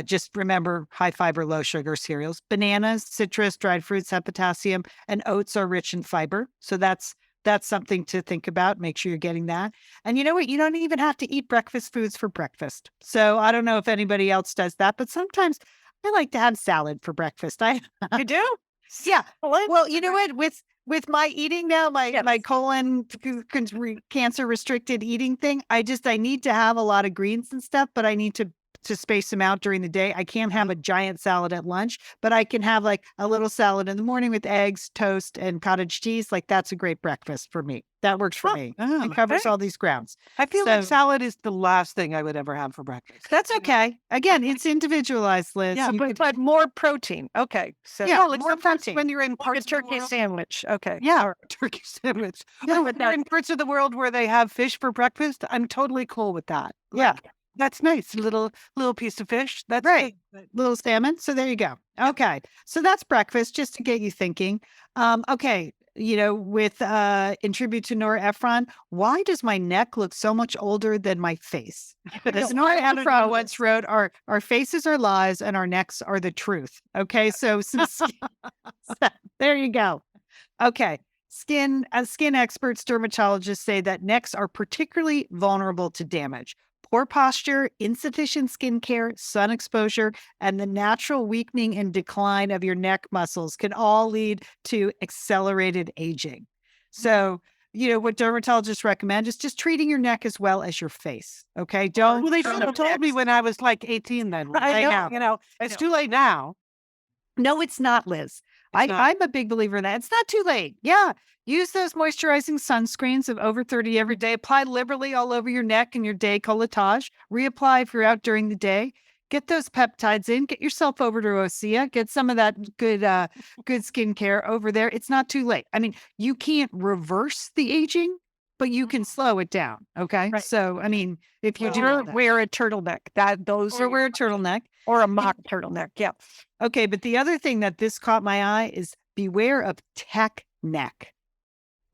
Just remember, high fiber, low sugar cereals. Bananas, citrus, dried fruits have potassium, and oats are rich in fiber. So that's something to think about. Make sure you're getting that. And you know what? You don't even have to eat breakfast foods for breakfast. So I don't know if anybody else does that, but sometimes I like to have salad for breakfast. You do? Yeah. Well, you know what? With my eating now, my colon cancer restricted eating thing, I need to have a lot of greens and stuff, but I need to space them out during the day. I can't have a giant salad at lunch, but I can have a little salad in the morning with eggs, toast, and cottage cheese. That's a great breakfast for me. That works for me. It covers all these grounds. I feel like salad is the last thing I would ever have for breakfast. That's okay. Again, it's individualized, Liz. Yeah, but more protein. Okay. So more protein. When you're in parts of turkey sandwich. Okay. Yeah, turkey sandwich. Yeah, when you're in parts of the world where they have fish for breakfast, I'm totally cool with that. Yeah. That's nice. Little piece of fish. That's right. Little salmon. So there you go. Okay. So that's breakfast, just to get you thinking. Okay. With in tribute to Nora Ephron, why does my neck look so much older than my face? As Nora Ephron once wrote, our faces are lies and our necks are the truth. Okay. So there you go. Okay. Skin experts, dermatologists say that necks are particularly vulnerable to damage. Poor posture, insufficient skincare, sun exposure, and the natural weakening and decline of your neck muscles can all lead to accelerated aging. So, what dermatologists recommend is just treating your neck as well as your face. Okay. Don't. Well, they should have told me when I was like 18 then. I know. It's too late now. No, it's not, Liz. It's not. I'm a big believer in that. It's not too late. Yeah. Use those moisturizing sunscreens of over 30 every day. Apply liberally all over your neck and your décolletage. Reapply if you're out during the day. Get those peptides in. Get yourself over to Osea. Get some of that good skincare over there. It's not too late. I mean, you can't reverse the aging, but you can slow it down. Okay. Right. So, I mean, if you do Or wear a turtleneck. or wear a turtleneck. Or a mock turtleneck. Yeah. Okay, but the other thing that this caught my eye is beware of tech neck.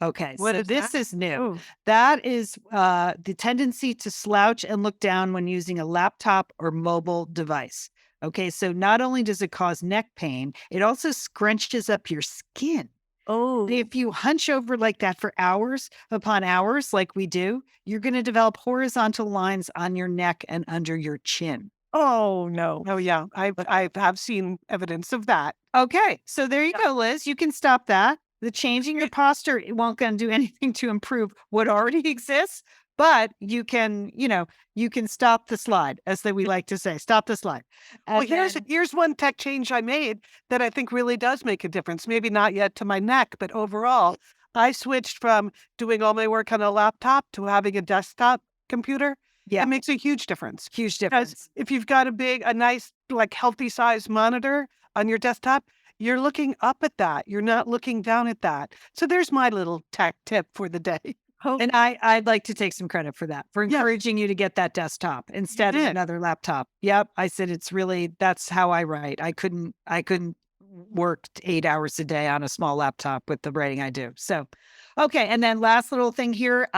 Okay, What so is this that? is new. Ooh. That is the tendency to slouch and look down when using a laptop or mobile device. Okay, so not only does it cause neck pain, it also scrunches up your skin. Oh. If you hunch over like that for hours upon hours, like we do, you're going to develop horizontal lines on your neck and under your chin. Oh, no. Oh, yeah. I have seen evidence of that. Okay, so there you go, Liz. You can stop that. The changing your posture, it won't going to do anything to improve what already exists, but you can, you can stop the slide, as we like to say. Stop the slide. Well, And here's one tech change I made that I think really does make a difference. Maybe not yet to my neck, but overall, I switched from doing all my work on a laptop to having a desktop computer. Yeah. It makes a huge difference. huge Because difference. if you've got a nice, like healthy size monitor on your desktop, you're looking up at that. You're not looking down at that. So there's my little tech tip for the day. And I'd like to take some credit for that, for Yes. encouraging you to get that desktop instead of did. another laptop. Yep. I said, that's how I write. I couldn't work 8 hours a day on a small laptop with the writing I do. So, okay. And then last little thing here.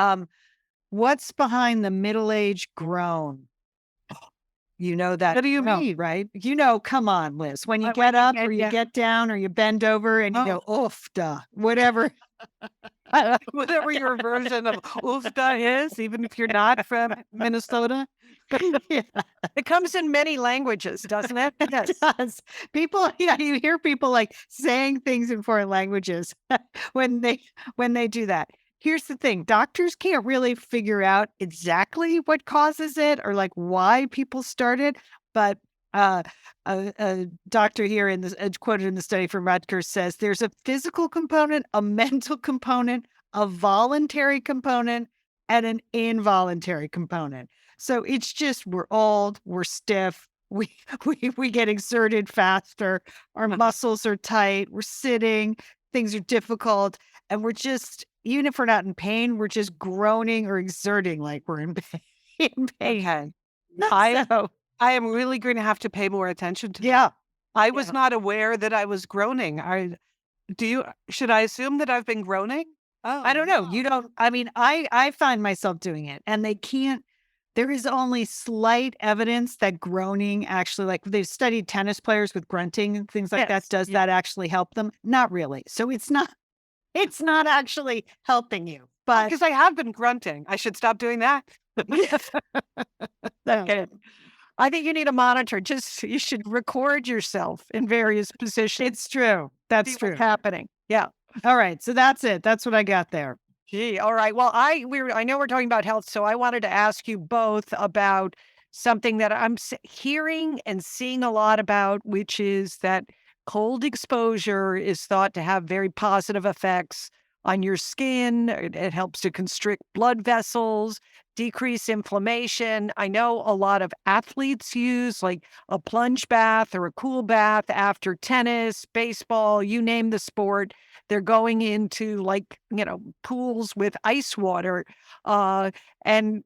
What's behind the middle-age groan? You know that. What do you groan, mean? right? Come on, Liz. When you When get you up get or you down. get down or you bend over and you go, oof, duh, whatever. Whatever your version of oofda is, even if you're not from Minnesota. Yeah, It comes in many languages, doesn't it? Yes. it does. People, you hear people like saying things in foreign languages when they do that. Here's the thing. Doctors can't really figure out exactly what causes it or like why people start it. But a doctor here in this quoted in the study from Rutgers says there's a physical component, a mental component, a voluntary component, and an involuntary component. So it's just we're old, we're stiff, we get exerted faster, our muscles are tight, we're sitting, things are difficult, and we're just, even if we're not in pain, we're just groaning or exerting like we're in pain. Okay. So, I am really going to have to pay more attention to that. yeah. I was not aware that I was groaning. Should I assume that I've been groaning? Oh, I don't know. You don't, I mean, I find myself doing it and there is only slight evidence that groaning actually, like they've studied tennis players with grunting and things like that. Yes. Does that actually help them? Not really. So it's not actually helping you, but because I have been grunting. I should stop doing that. Okay. I think you need a monitor. You should record yourself in various positions. it's true. That's See true. what's happening. Yeah. All right. So that's it. That's what I got there. Gee. All right. Well, I know we're talking about health, so I wanted to ask you both about something that I'm hearing and seeing a lot about, which is that cold exposure is thought to have very positive effects on your skin. It helps to constrict blood vessels, decrease inflammation. I know a lot of athletes use like a plunge bath or a cool bath after tennis, baseball, you name the sport. They're going into pools with ice water. And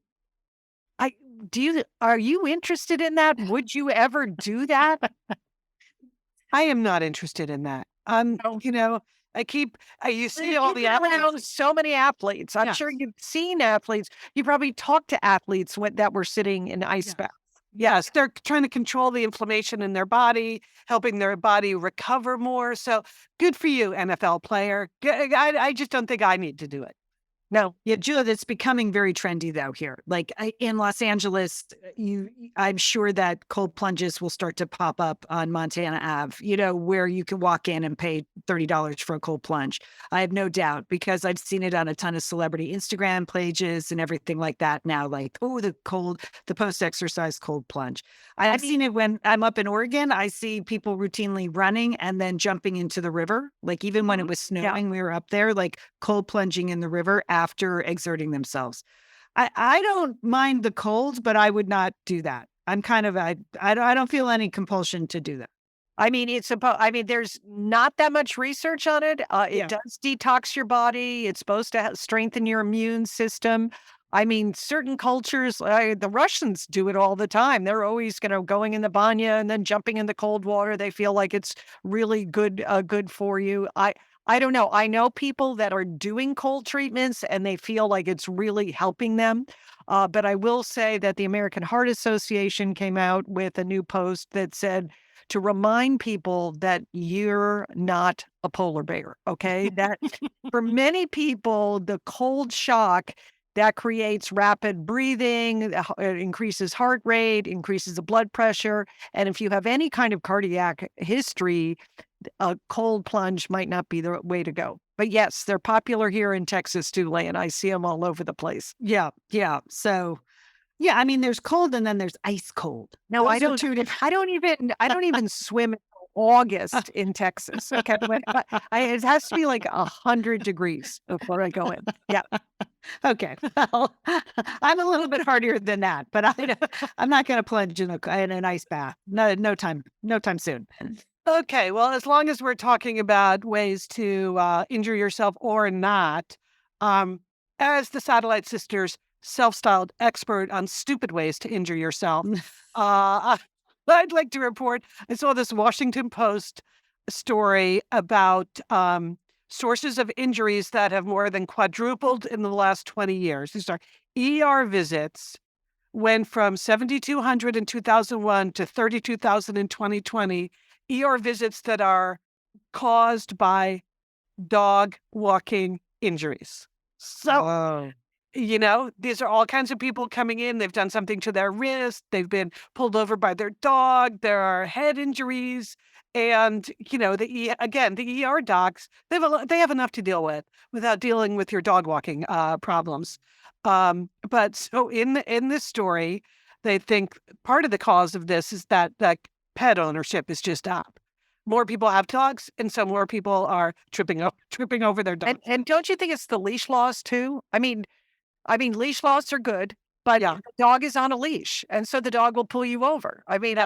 are you interested in that? Would you ever do that? I am not interested in that. You see all the You've been around athletes. so many athletes. I'm Yes. sure you've seen athletes. You probably talked to athletes that were sitting in ice Yes. baths. Yes, they're trying to control the inflammation in their body, helping their body recover more. So good for you, NFL player. I just don't think I need to do it. No. Yeah, Julia, that's becoming very trendy though here. Like in Los Angeles, I'm sure that cold plunges will start to pop up on Montana Ave, where you can walk in and pay $30 for a cold plunge. I have no doubt because I've seen it on a ton of celebrity Instagram pages and everything like that now, like, oh, the post-exercise cold plunge. I've seen it when I'm up in Oregon. I see people routinely running and then jumping into the river. Like even when it was snowing, we were up there, like cold plunging in the river after exerting themselves. I don't mind the cold, but I would not do that. I'm kind of, I don't feel any compulsion to do that. I mean, there's not that much research on it. It does detox your body. It's supposed to strengthen your immune system. I mean, certain cultures, the Russians do it all the time. They're always going in the banya and then jumping in the cold water. They feel like it's really good for you. I don't know. I know people that are doing cold treatments and they feel like it's really helping them. But I will say that the American Heart Association came out with a new post that said to remind people that you're not a polar bear. Okay. That for many people, the cold shock that creates rapid breathing, it increases heart rate, increases the blood pressure. And if you have any kind of cardiac history, a cold plunge might not be the way to go. But yes, they're popular here in Texas too, Lian. I see them all over the place. Yeah. So, yeah, I mean, there's cold and then there's ice cold. No, I don't even swim in August in Texas. Okay. It has to be like 100 degrees before I go in. Yeah. Okay. Well, I'm a little bit harder than that, but I'm not going to plunge in an ice bath. No time soon. Okay, well, as long as we're talking about ways to injure yourself or not, as the Satellite Sisters self-styled expert on stupid ways to injure yourself, I'd like to report I saw this Washington Post story about sources of injuries that have more than quadrupled in the last 20 years. These are ER visits went from 7,200 in 2001 to 32,000 in 2020. ER visits that are caused by dog walking injuries. So, these are all kinds of people coming in. They've done something to their wrist. They've been pulled over by their dog. There are head injuries. And, the ER docs, they have enough to deal with without dealing with your dog walking problems. But so in this story, they think part of the cause of this is that pet ownership is just up. More people have dogs, and so more people are tripping over their dogs. And don't you think it's the leash laws too? I mean, leash laws are good, but the dog is on a leash, and so the dog will pull you over. I mean,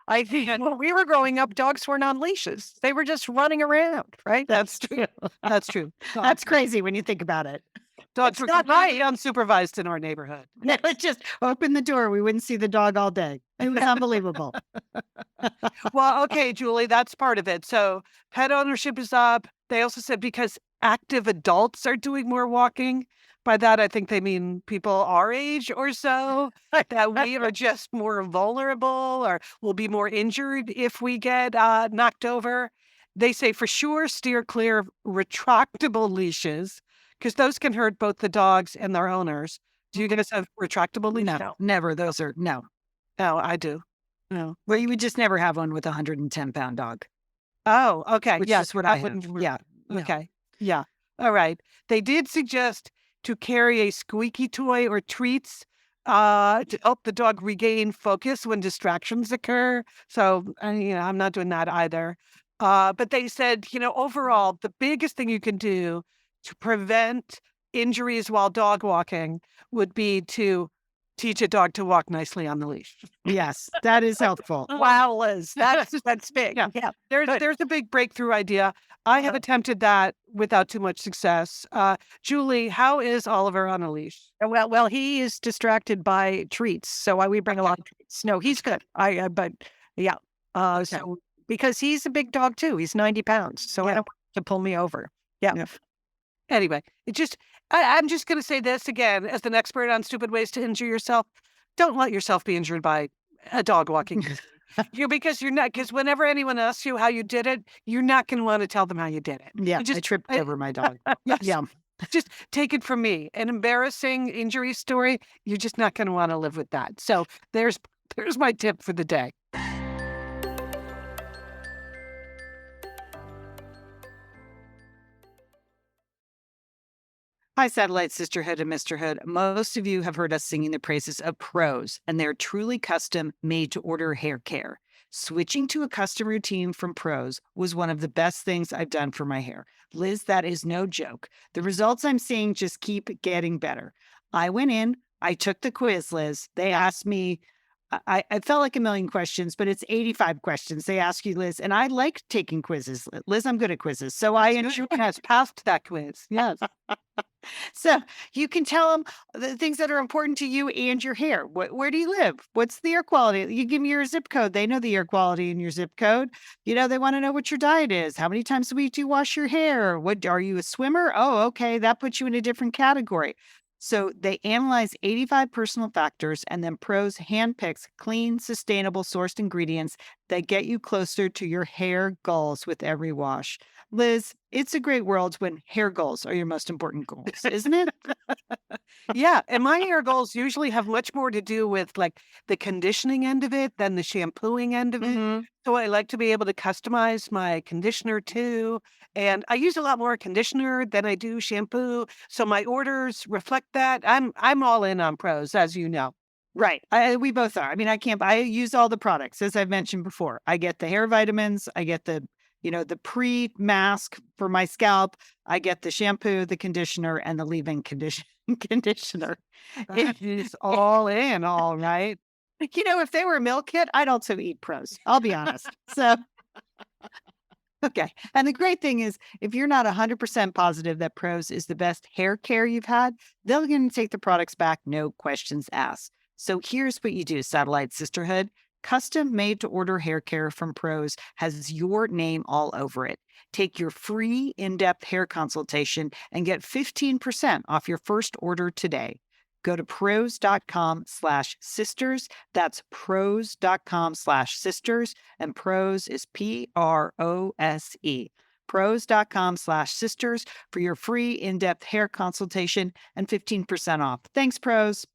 I think when we were growing up, dogs weren't on leashes; they were just running around. Right? That's true. That's true. That's crazy when you think about it. Dogs were completely unsupervised in our neighborhood. No, just open the door. We wouldn't see the dog all day. It was unbelievable. Well, okay, Julie, that's part of it. So pet ownership is up. They also said because active adults are doing more walking. By that, I think they mean people our age or so, that we are just more vulnerable or will be more injured if we get knocked over. They say for sure steer clear of retractable leashes, because those can hurt both the dogs and their owners. Do you guys have retractable leashes? No, never. Those are no. Oh, I do. No. Well, you would just never have one with a 110-pound dog. Oh, okay. Which yes, is what I have. Yeah. Okay. Yeah. All right. They did suggest to carry a squeaky toy or treats to help the dog regain focus when distractions occur. So, I'm not doing that either. But they said, overall, the biggest thing you can do to prevent injuries while dog walking would be to teach a dog to walk nicely on the leash. Yes, that is helpful. Wow, Liz, that's big. Yeah. There's a big breakthrough idea. I have attempted that without too much success. Julie, how is Oliver on a leash? Well, he is distracted by treats, so we bring a lot of treats. No, he's good. So because he's a big dog too. He's 90 pounds, so I don't want to pull me over. Yeah. Anyway, I'm just going to say this again as an expert on stupid ways to injure yourself. Don't let yourself be injured by a dog walking. Because whenever anyone asks you how you did it, you're not going to want to tell them how you did it. Yeah, I tripped over my dog. Yes. Yeah. Just take it from me. An embarrassing injury story, you're just not going to want to live with that. So there's my tip for the day. Hi, Satellite Sisterhood and Misterhood. Most of you have heard us singing the praises of Pros and their truly custom made to order hair care. Switching to a custom routine from Pros was one of the best things I've done for my hair. Liz, that is no joke. The results I'm seeing just keep getting better. I went in, I took the quiz, Liz. They asked me, I felt like a million questions, but it's 85 questions they ask you, Liz. And I like taking quizzes. Liz, I'm good at quizzes. So I enjoy Has passed that quiz. Yes. So you can tell them the things that are important to you and your hair. Where do you live? What's the air quality? You give me your zip code. They know the air quality in your zip code. You know, they want to know what your diet is. How many times a week do you wash your hair? What are you a swimmer? Oh, okay. That puts you in a different category. So they analyze 85 personal factors and then Pros handpicks clean, sustainable sourced ingredients that get you closer to your hair goals with every wash. Liz, it's a great world when hair goals are your most important goals, isn't it? Yeah. And my hair goals usually have much more to do with like the conditioning end of it than the shampooing end of it. Mhm. So I like to be able to customize my conditioner too. And I use a lot more conditioner than I do shampoo. So my orders reflect that. I'm all in on Pros, as you know. Right. We both are. I mean, I use all the products, as I've mentioned before. I get the hair vitamins. I get the pre-mask for my scalp. I get the shampoo, the conditioner, and the leave-in conditioner. That is all in, all right. If they were a meal kit, I'd also eat Pros. I'll be honest. So, okay. And the great thing is, if you're not 100% positive that Pros is the best hair care you've had, they're going to take the products back, no questions asked. So here's what you do, Satellite Sisterhood. Custom made to order hair care from Pros has your name all over it. Take your free in-depth hair consultation and get 15% off your first order today. Go to pros.com/sisters. That's pros.com/sisters. And Pros is PROSE. Pros.com/sisters for your free in-depth hair consultation and 15% off. Thanks, Pros.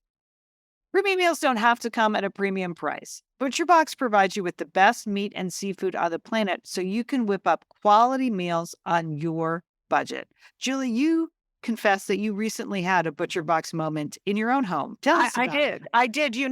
Premium meals don't have to come at a premium price. ButcherBox provides you with the best meat and seafood on the planet so you can whip up quality meals on your budget. Julie, you confessed that you recently had a ButcherBox moment in your own home. Tell us about it. I did. You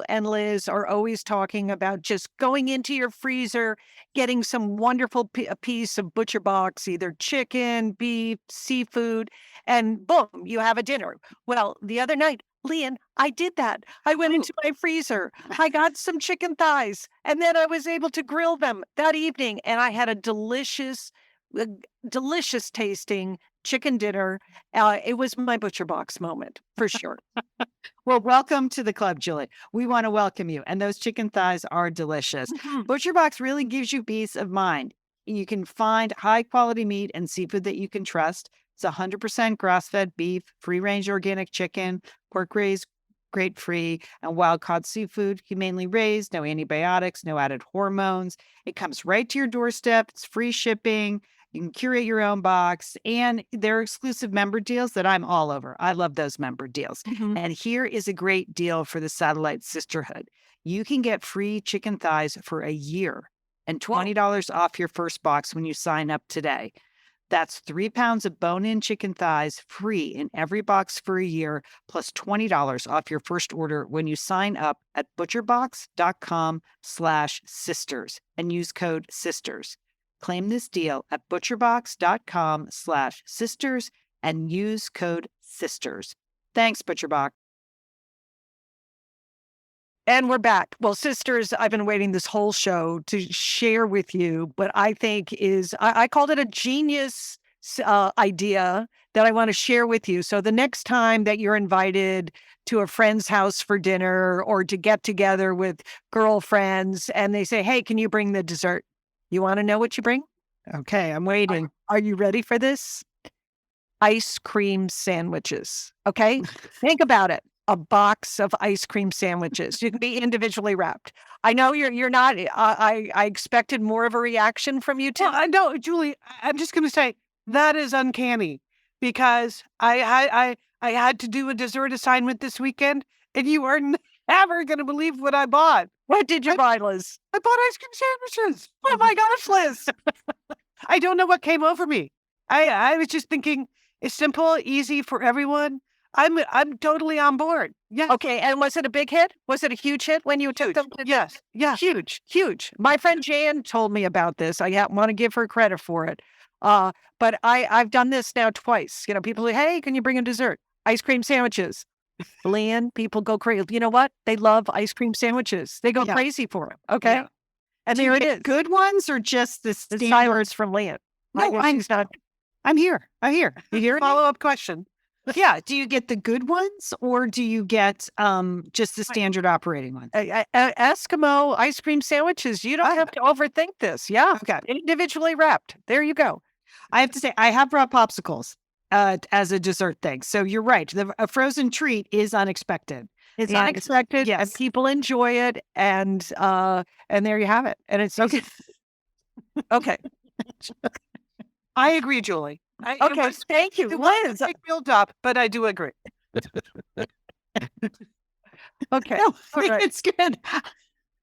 and Liz are always talking about just going into your freezer, getting some wonderful piece of ButcherBox, either chicken, beef, seafood, and boom, you have a dinner. Well, the other night, Lian, I did that. I went into my freezer. I got some chicken thighs, and then I was able to grill them that evening, and I had a delicious tasting chicken dinner. It was my ButcherBox moment for sure. Well, welcome to the club, Julie. We want to welcome you. And those chicken thighs are delicious. Mhm. ButcherBox really gives you peace of mind. You can find high quality meat and seafood that you can trust. It's 100% grass fed beef, free range organic chicken, pork raised, grade free, and wild caught seafood, humanely raised, no antibiotics, no added hormones. It comes right to your doorstep. It's free shipping. You can curate your own box, and there are exclusive member deals that I'm all over. I love those member deals. Mhm. And here is a great deal for the Satellite Sisterhood. You can get free chicken thighs for a year and $20 off your first box when you sign up today. That's 3 pounds of bone-in chicken thighs free in every box for a year, plus $20 off your first order when you sign up at butcherbox.com/sisters and use code SISTERS. Claim this deal at butcherbox.com/sisters and use code SISTERS. Thanks, ButcherBox. And we're back. Well, sisters, I've been waiting this whole show to share with you what I think I called it a genius idea that I want to share with you. So the next time that you're invited to a friend's house for dinner or to get together with girlfriends and they say, hey, can you bring the dessert? You want to know what you bring? Okay, I'm waiting. Are you ready for this? Ice cream sandwiches. Okay, think about it. A box of ice cream sandwiches. You can be individually wrapped. I know you're not. I expected more of a reaction from you too. Well, I know, Julie, I'm just going to say that is uncanny. because I had to do a dessert assignment this weekend, and you are never going to believe what I bought. What did you buy, Liz? I bought ice cream sandwiches. Oh my gosh, Liz. I don't know what came over me. I was just thinking it's simple, easy for everyone. I'm totally on board. Yeah. Okay, and was it a big hit? Was it a huge hit when you took them? Yes. Yeah. Huge, huge. My friend Jan told me about this. I want to give her credit for it. But I've done this now twice. You know, people say, "Hey, can you bring a dessert? Ice cream sandwiches." Lian, people go crazy. You know what? They love ice cream sandwiches. They go Yeah. crazy for them. Okay, Yeah. and Do you there it get is. good ones or just the The standard? silence from Lian. No, She's not. I'm here. You hear me? Follow-up question. Yeah. Do you get the good ones or do you get just the standard operating ones? Eskimo ice cream sandwiches. You don't have to overthink this. Yeah. Okay. Individually wrapped. There you go. I have to say, I have brought popsicles as a dessert thing. So you're right. A frozen treat is unexpected. It's And- unexpected, and yes. people enjoy it, and there you have it. And it's okay. Okay. I agree, Julie. It Okay. was- Thank you, it was Liz. a big build up, but I do agree. Okay. No, All right. it's good.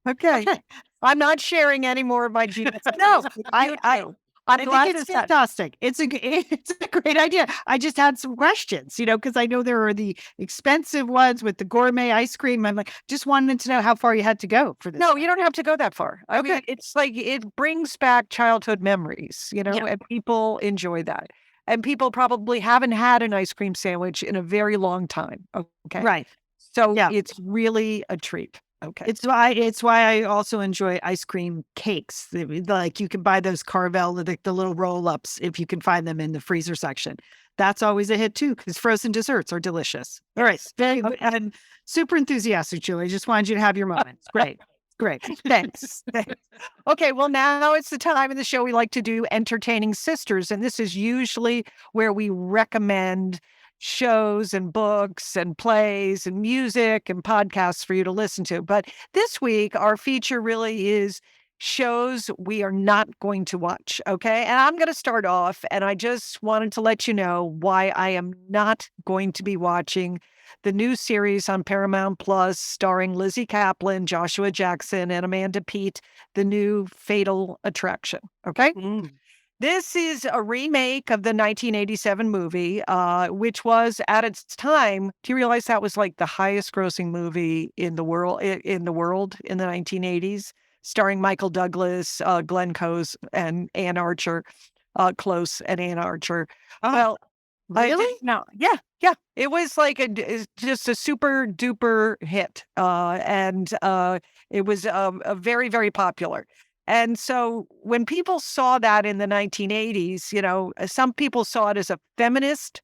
Okay. Okay. I'm not sharing any more of my genius. No, I'm I glad think it's to say. fantastic. It's a great idea. I just had some questions, because I know there are the expensive ones with the gourmet ice cream. I'm like, just wanted to know how far you had to go for this. No, one. you don't have to go that far. I mean, Okay. it's like it brings back childhood memories, Yeah. and people enjoy that. And people probably haven't had an ice cream sandwich in a very long time. Okay. Right. So Yeah. it's really a treat. Okay. It's why I also enjoy ice cream cakes. Like you can buy those Carvel, the little roll ups, if you can find them in the freezer section. That's always a hit too, because frozen desserts are delicious. All right, very good. And super enthusiastic, Julie. Just wanted you to have your moment. It's great. Great. Thanks. Okay, well, now it's the time in the show we like to do Entertaining Sisters. And this is usually where we recommend shows and books and plays and music and podcasts for you to listen to. But this week, our feature really is shows we are not going to watch. Okay. And I'm going to start off. And I just wanted to let you know why I am not going to be watching the new series on Paramount Plus starring Lizzie Kaplan, Joshua Jackson, and Amanda Peet, the new Fatal Attraction. Okay. This is a remake of the 1987 movie, which was at its time. Do you realize that was like the highest grossing movie in the world in the 1980s, starring Michael Douglas, Glenn Close, and Ann Archer, Close and Ann Archer. Oh, Well, really? No, yeah. It was like it's just a super duper hit, and it was a very, very popular. And so when people saw that in the 1980s, some people saw it as a feminist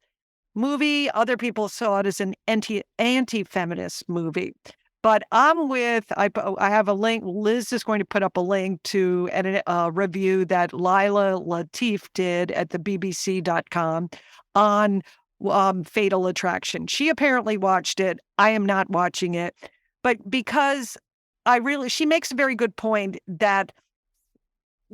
movie. Other people saw it as an anti-feminist movie. But I have a link. Liz is going to put up a link to a review that Lila Latif did at the BBC.com on Fatal Attraction. She apparently watched it. I am not watching it. But because she makes a very good point that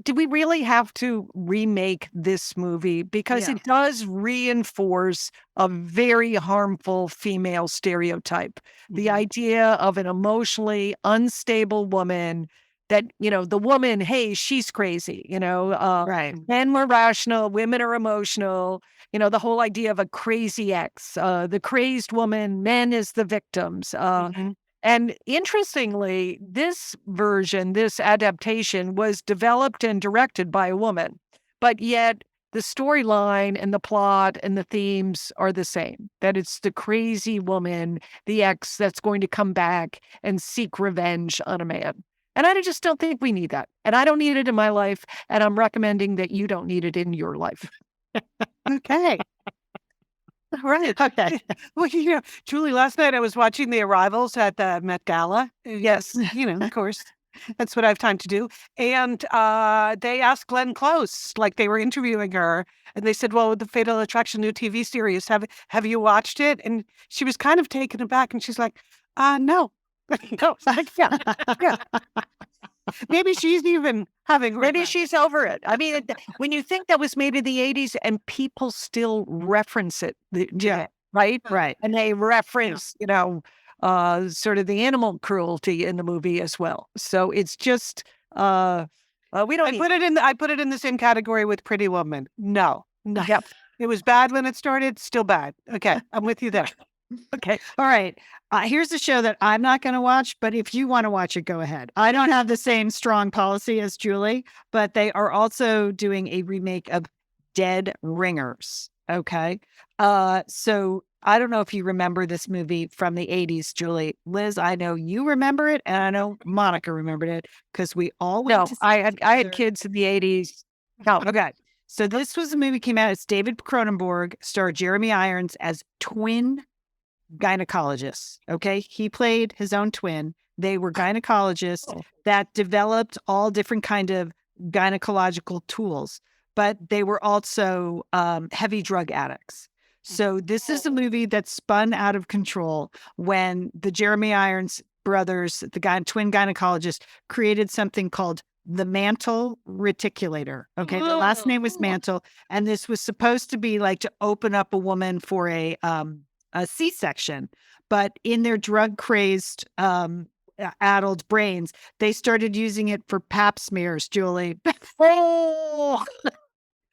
do we really have to remake this movie? Because Yeah. it does reinforce a very harmful female stereotype. The Mhm. idea of an emotionally unstable woman that, the woman, hey, she's crazy, Right. men were rational, women are emotional, the whole idea of a crazy ex, the crazed woman, men as the victims. And interestingly, this adaptation was developed and directed by a woman, but yet the storyline and the plot and the themes are the same, that it's the crazy woman, the ex that's going to come back and seek revenge on a man. And I just don't think we need that. And I don't need it in my life. And I'm recommending that you don't need it in your life. Okay. All right. Okay. Well, Julie, last night I was watching the arrivals at the Met Gala. Yes. Of course, that's what I have time to do. And they asked Glenn Close, like they were interviewing her, and they said, well, the Fatal Attraction new TV series, have you watched it? And she was kind of taken aback, and she's like, no. No. Yeah. Maybe she's even having Maybe regrets. she's over it. I mean, when you think that was made in the 80s and people still reference it, Yeah. right? Right. And they reference, sort of the animal cruelty in the movie as well. So it's just, we don't I put it in the same category with Pretty Woman. No. Yep. It was bad when it started, still bad. Okay, I'm with you there. Okay. All right. Here's a show that I'm not going to watch, but if you want to watch it, go ahead. I don't have the same strong policy as Julie, but they are also doing a remake of Dead Ringers. Okay. So I don't know if you remember this movie from the 80s, Julie. Liz, I know you remember it, and I know Monica remembered it because we all went No, to see I it had together. kids in the 80s. No, Okay. So this was a movie came out. It's David Cronenberg, starred Jeremy Irons as twin gynecologists. Okay. He played his own twin. They were gynecologists that developed all different kind of gynecological tools, but they were also heavy drug addicts. So this is a movie that spun out of control when the Jeremy Irons brothers, the twin gynecologists, created something called the Mantle Reticulator. Okay. The last name was Mantle. And this was supposed to be like to open up a woman for a C-section. But in their drug crazed, addled brains, they started using it for pap smears, Julie. oh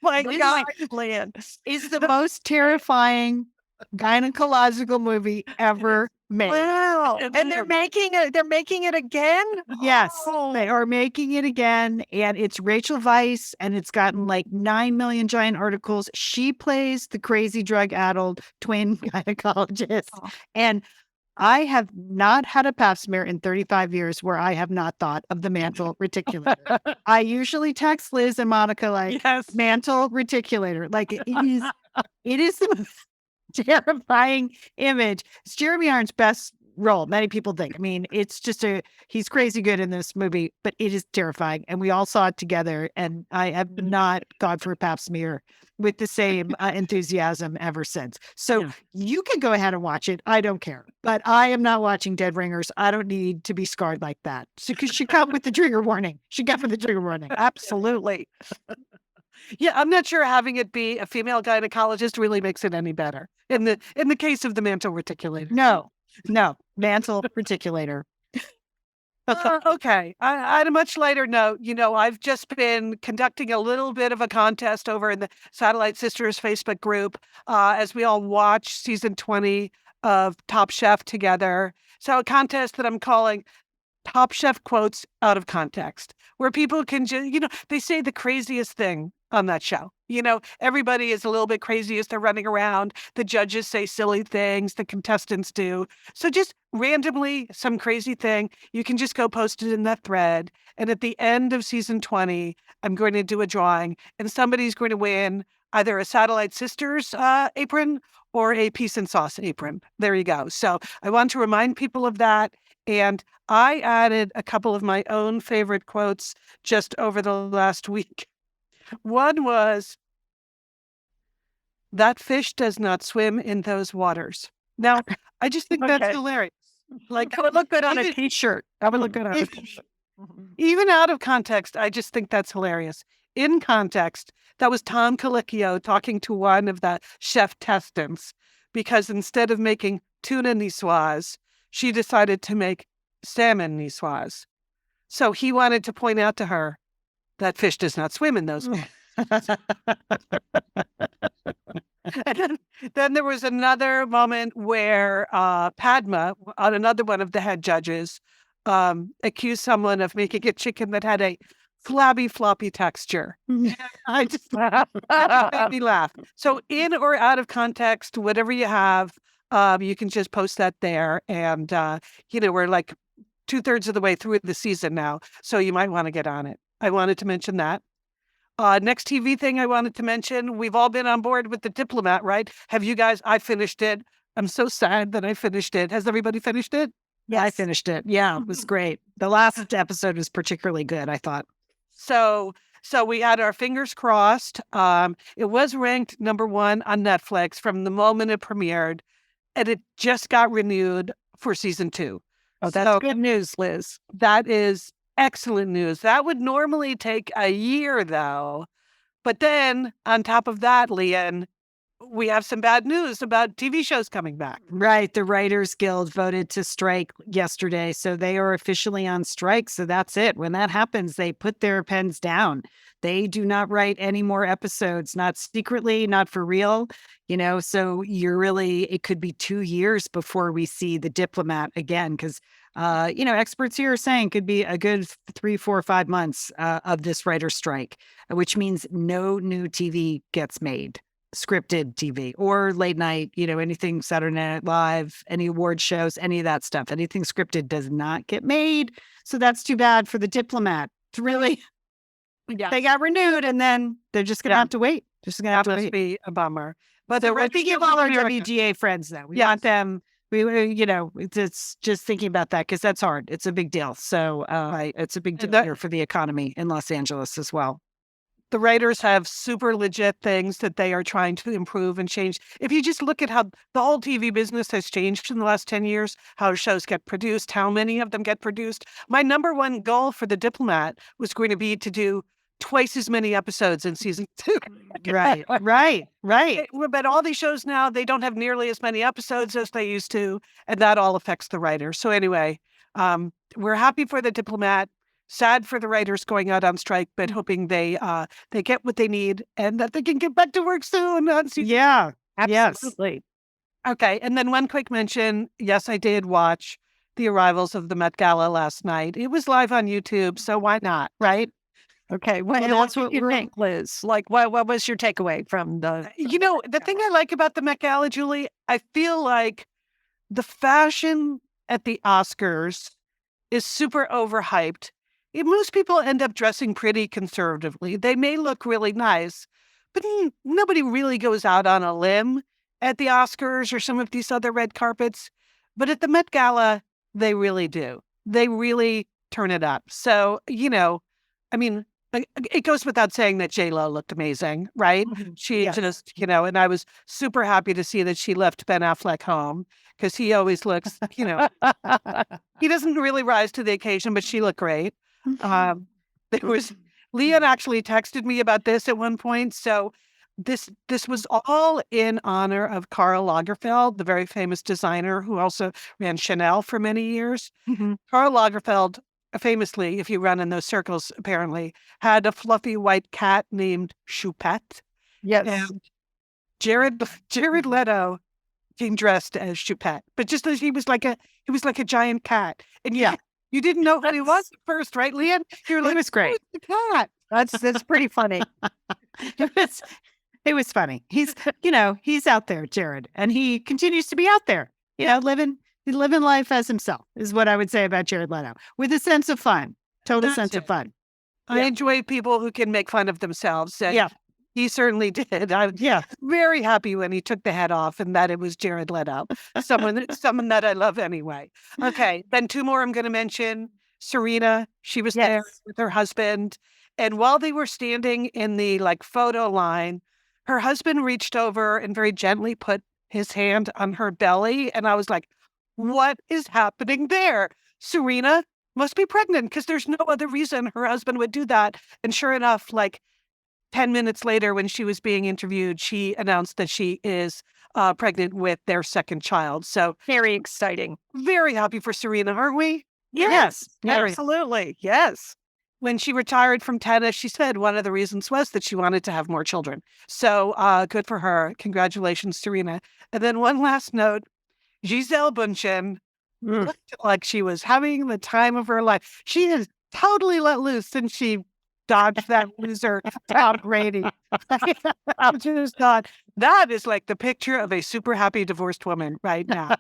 my This God, Lian. is the most terrifying gynecological movie ever made. Wow. And they're making it again? Yes, Oh. they are making it again, and it's Rachel Weisz, and it's gotten like 9 million giant articles. She plays the crazy drug-addled twin gynecologist, and I have not had a pap smear in 35 years where I have not thought of the Mantle Reticulator. I usually text Liz and Monica like, Yes. Mantle Reticulator. Like it is the most terrifying image. It's Jeremy Irons' best role. Many people think. I mean, it's just he's crazy good in this movie, but it is terrifying. And we all saw it together. And I have not gone for a pap smear with the same enthusiasm ever since. So you can go ahead and watch it. I don't care. But I am not watching Dead Ringers. I don't need to be scarred like that. So she come with the trigger warning. She got with the trigger warning. Absolutely. Yeah, I'm not sure having it be a female gynecologist really makes it any better in the case of the Mantle Reticulator. No, Mantle Reticulator. Okay. On a much lighter note, I've just been conducting a little bit of a contest over in the Satellite Sisters Facebook group as we all watch season 20 of Top Chef together. So a contest that I'm calling Top Chef Quotes Out of Context, where people can just, they say the craziest thing on that show. Everybody is a little bit crazy as they're running around. The judges say silly things, the contestants do. So just randomly, some crazy thing, you can just go post it in that thread. And at the end of season 20, I'm going to do a drawing, and somebody's going to win either a Satellite Sisters apron or a Peace and Sauce apron. There you go. So I want to remind people of that. And I added a couple of my own favorite quotes just over the last week. One was, "That fish does not swim in those waters." Now, I just think that's Okay. hilarious. Like, That would look good on a even- t-shirt. That would look good on a if- t-shirt. Even out of context, I just think that's hilarious. In context, that was Tom Colicchio talking to one of the chef testants, because instead of making tuna niçoise, she decided to make salmon niçoise. So he wanted to point out to her that fish does not swim in those waters. And then there was another moment where Padma, another one of the head judges, accused someone of making a chicken that had a flabby, floppy texture. I just that made me laugh. So in or out of context, whatever you have, you can just post that there. And, we're like 2/3 of the way through the season now, so you might want to get on it. I wanted to mention that. Next TV thing I wanted to mention, we've all been on board with The Diplomat, right? Have you guys? I finished it. I'm so sad that I finished it. Has everybody finished it? Yeah, I finished it. Yeah, it was great. The last episode was particularly good, I thought. So we had our fingers crossed. It was ranked number 1 on Netflix from the moment it premiered, and it just got renewed for season 2. Oh, that's good news, Liz. That is excellent news. That would normally take a year, though. But then on top of that, Lian, we have some bad news about TV shows coming back. Right. The Writers Guild voted to strike yesterday. So they are officially on strike. So that's it. When that happens, they put their pens down. They do not write any more episodes, not secretly, not for real. So it could be 2 years before we see The Diplomat again. Because, experts here are saying could be a good 3, 4, 5 months of this writer strike, which means no new TV gets made. Scripted TV or late night, anything Saturday Night Live, any award shows, any of that stuff. Anything scripted does not get made. So that's too bad for The Diplomat. It's really, they got renewed and then they're just going to have to wait. Just going to have to wait. Be a bummer. But So we're thinking of all our WGA friends though. We want them. It's just thinking about that because that's hard. It's a big deal. So it's a big deal here for the economy in Los Angeles as well. The writers have super legit things that they are trying to improve and change. If you just look at how the whole TV business has changed in the last 10 years, how shows get produced, how many of them get produced. My number one goal for The Diplomat was going to be to do twice as many episodes in season 2. Right. But all these shows now, they don't have nearly as many episodes as they used to, and that all affects the writers. So anyway, we're happy for The Diplomat. Sad for the writers going out on strike, but hoping they get what they need and that they can get back to work soon. Yeah, Absolutely. Yes. Okay, and then one quick mention. Yes, I did watch the arrivals of the Met Gala last night. It was live on YouTube, so why not, right? Okay, well, that's what you think, Liz. Like, what was your takeaway from the... The thing I like about the Met Gala, Julie, I feel like the fashion at the Oscars is super overhyped. Most people end up dressing pretty conservatively. They may look really nice, but nobody really goes out on a limb at the Oscars or some of these other red carpets. But at the Met Gala, they really do. They really turn it up. So, it goes without saying that J-Lo looked amazing, right? She just, and I was super happy to see that she left Ben Affleck home because he always looks, he doesn't really rise to the occasion, but she looked great. Lian actually texted me about this at one point. So this was all in honor of Karl Lagerfeld, the very famous designer who also ran Chanel for many years. Karl Lagerfeld, famously, if you run in those circles, apparently had a fluffy white cat named Choupette. Yes. And Jared Leto came dressed as Choupette, but just as he was like a giant cat. And you didn't know who he was at first, right, Lian? You're like, it was great. Who's the cat? That's pretty funny. It was funny. He's out there, Jared, and he continues to be out there, living life as himself is what I would say about Jared Leto with a sense of fun, total sense of fun. I enjoy people who can make fun of themselves. And he certainly did. I'm very happy when he took the head off and that it was Jared Leto, someone that I love anyway. Okay, then 2 more I'm going to mention. Serena, she was there with her husband. And while they were standing in the photo line, her husband reached over and very gently put his hand on her belly. And I was like, what is happening there? Serena must be pregnant because there's no other reason her husband would do that. And sure enough, 10 minutes later, when she was being interviewed, she announced that she is pregnant with their second child. So very exciting. Very happy for Serena, aren't we? Yes, absolutely. Yes. When she retired from tennis, she said one of the reasons was that she wanted to have more children. So good for her. Congratulations, Serena. And then one last note, Gisele Bündchen looked like she was having the time of her life. She is totally let loose since she dodged that loser Tom Brady. I just thought that is like the picture of a super happy divorced woman right now.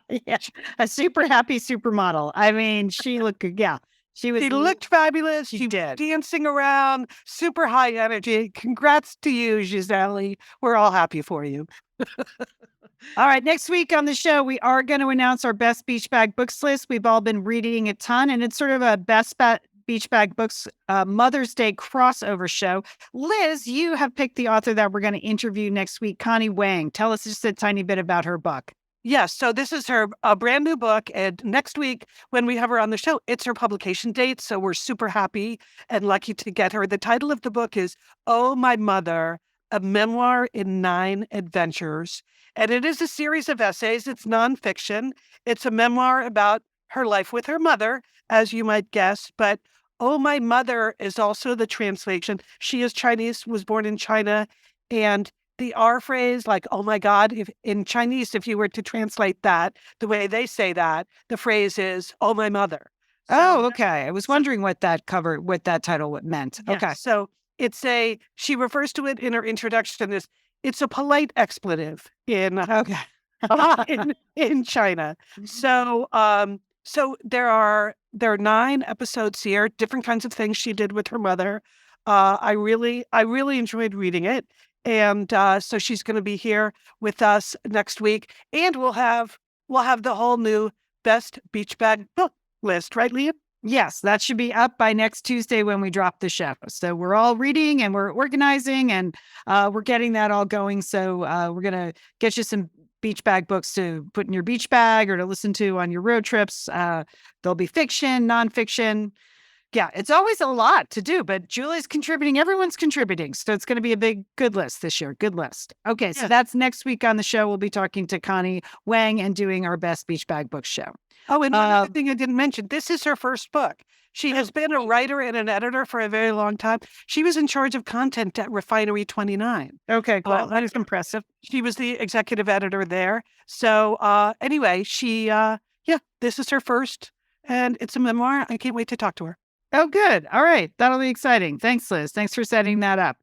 A super happy supermodel. I mean, she looked good. Yeah. She looked fabulous. She did. Dancing around, super high energy. Congrats to you, Gisele. We're all happy for you. All right. Next week on the show, we are going to announce our best beach bag books list. We've all been reading a ton, and it's sort of a best beach bag books Mother's Day crossover show. Liz, you have picked the author that we're going to interview next week, Connie Wang. Tell us just a tiny bit about her book. Yes. So this is her a brand new book. And next week, when we have her on the show, it's her publication date. So we're super happy and lucky to get her. The title of the book is Oh, My Mother, a memoir in 9 adventures. And it is a series of essays. It's nonfiction. It's a memoir about her life with her mother, as you might guess. But Oh, My Mother is also the translation. She is Chinese, was born in China. And the R phrase, like, oh my God, if in Chinese, if you were to translate that the way they say that, the phrase is, oh my mother. Oh, okay. I was wondering what that title meant. Yeah, Okay. so she refers to it in her introduction as it's a polite expletive Okay. in China. So there are 9 episodes here, different kinds of things she did with her mother. I really enjoyed reading it. And so she's going to be here with us next week, and we'll have the whole new best beach bag book list, right, Lian? Yes, that should be up by next Tuesday when we drop the show. So we're all reading and we're organizing and we're getting that all going. So we're going to get you some beach bag books to put in your beach bag or to listen to on your road trips. There'll be fiction, nonfiction. Yeah, it's always a lot to do, but Julie's contributing. Everyone's contributing. So it's going to be a good list this year. Good list. Okay, so that's next week on the show. We'll be talking to Connie Wang and doing our best beach bag book show. Oh, and one other thing I didn't mention, this is her first book. She has been a writer and an editor for a very long time. She was in charge of content at Refinery 29. Okay, cool. That is impressive. She was the executive editor there. So anyway, this is her first, and it's a memoir. I can't wait to talk to her. Oh, good. All right. That'll be exciting. Thanks, Liz. Thanks for setting that up.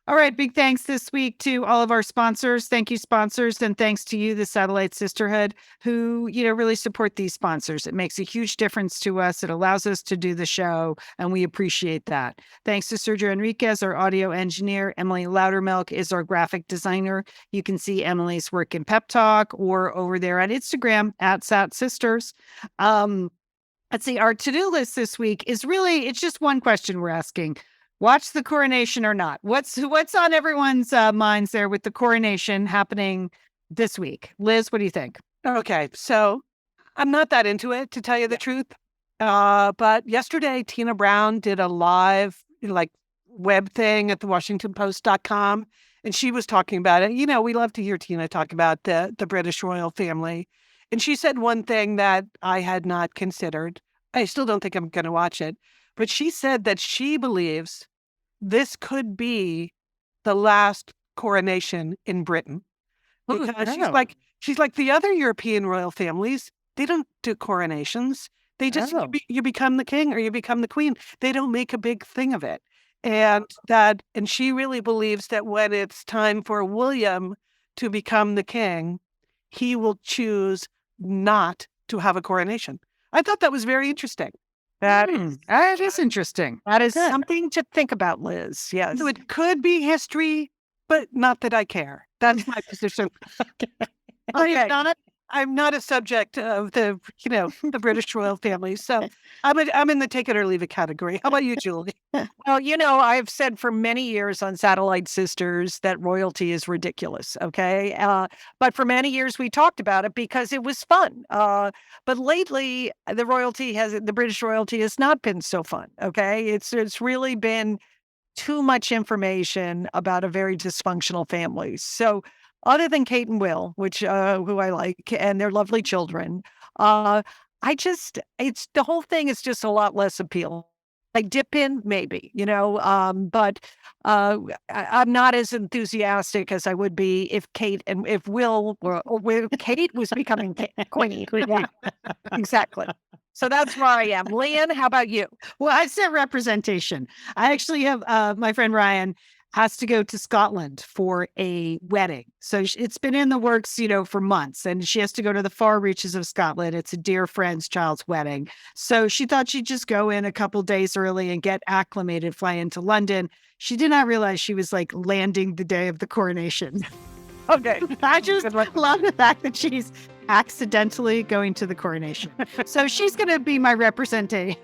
All right. Big thanks this week to all of our sponsors. Thank you, sponsors. And thanks to you, the Satellite Sisterhood, who, really support these sponsors. It makes a huge difference to us. It allows us to do the show, and we appreciate that. Thanks to Sergio Enriquez, our audio engineer. Emily Loudermilk is our graphic designer. You can see Emily's work in Pep Talk or over there on Instagram at Sat Sisters. Let's see, our to-do list this week is really, it's just one question we're asking. Watch the coronation or not? What's on everyone's minds there with the coronation happening this week? Liz, what do you think? Okay, so I'm not that into it, to tell you the truth. But yesterday, Tina Brown did a live, web thing at thewashingtonpost.com, and she was talking about it. We love to hear Tina talk about the British royal family. And she said one thing that I had not considered. I still don't think I'm going to watch it. But she said that she believes this could be the last coronation in Britain. Because she's like the other European royal families, they don't do coronations. They just, you become the king or you become the queen. They don't make a big thing of it. And she really believes that when it's time for William to become the king, he will choose not to have a coronation. I thought that was very interesting. That is interesting. That is something to think about, Liz. Yes. So it could be history, but not that I care. That's my position. Okay. I'm not a subject of the British royal family. So I'm in the take it or leave it category. How about you, Julie? Well, I've said for many years on Satellite Sisters that royalty is ridiculous. Okay. But for many years we talked about it because it was fun. But lately the British royalty has not been so fun. Okay. It's really been too much information about a very dysfunctional family. So other than Kate and Will, which who I like, and their lovely children, the whole thing is just a lot less appealing. Like dip in, maybe, but I'm not as enthusiastic as I would be if Kate and if Will were, or if Kate was becoming queen. Yeah, exactly. So that's where I am. Lian, how about you? Well, I said representation. I actually have my friend Ryan has to go to Scotland for a wedding. So it's been in the works, for months, and she has to go to the far reaches of Scotland. It's a dear friend's child's wedding. So she thought she'd just go in a couple days early and get acclimated, fly into London. She did not realize she was landing the day of the coronation. Okay. I just love the fact that she's accidentally going to the coronation. So she's going to be my representation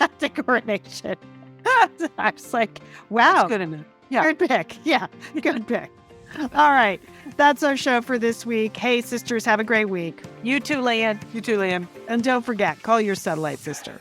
at the coronation. I was like, wow. That's good enough. Yeah. Good pick. Yeah, good pick. All right. That's our show for this week. Hey, sisters, have a great week. You too, Lian. You too, Lian. And don't forget, call your satellite sister.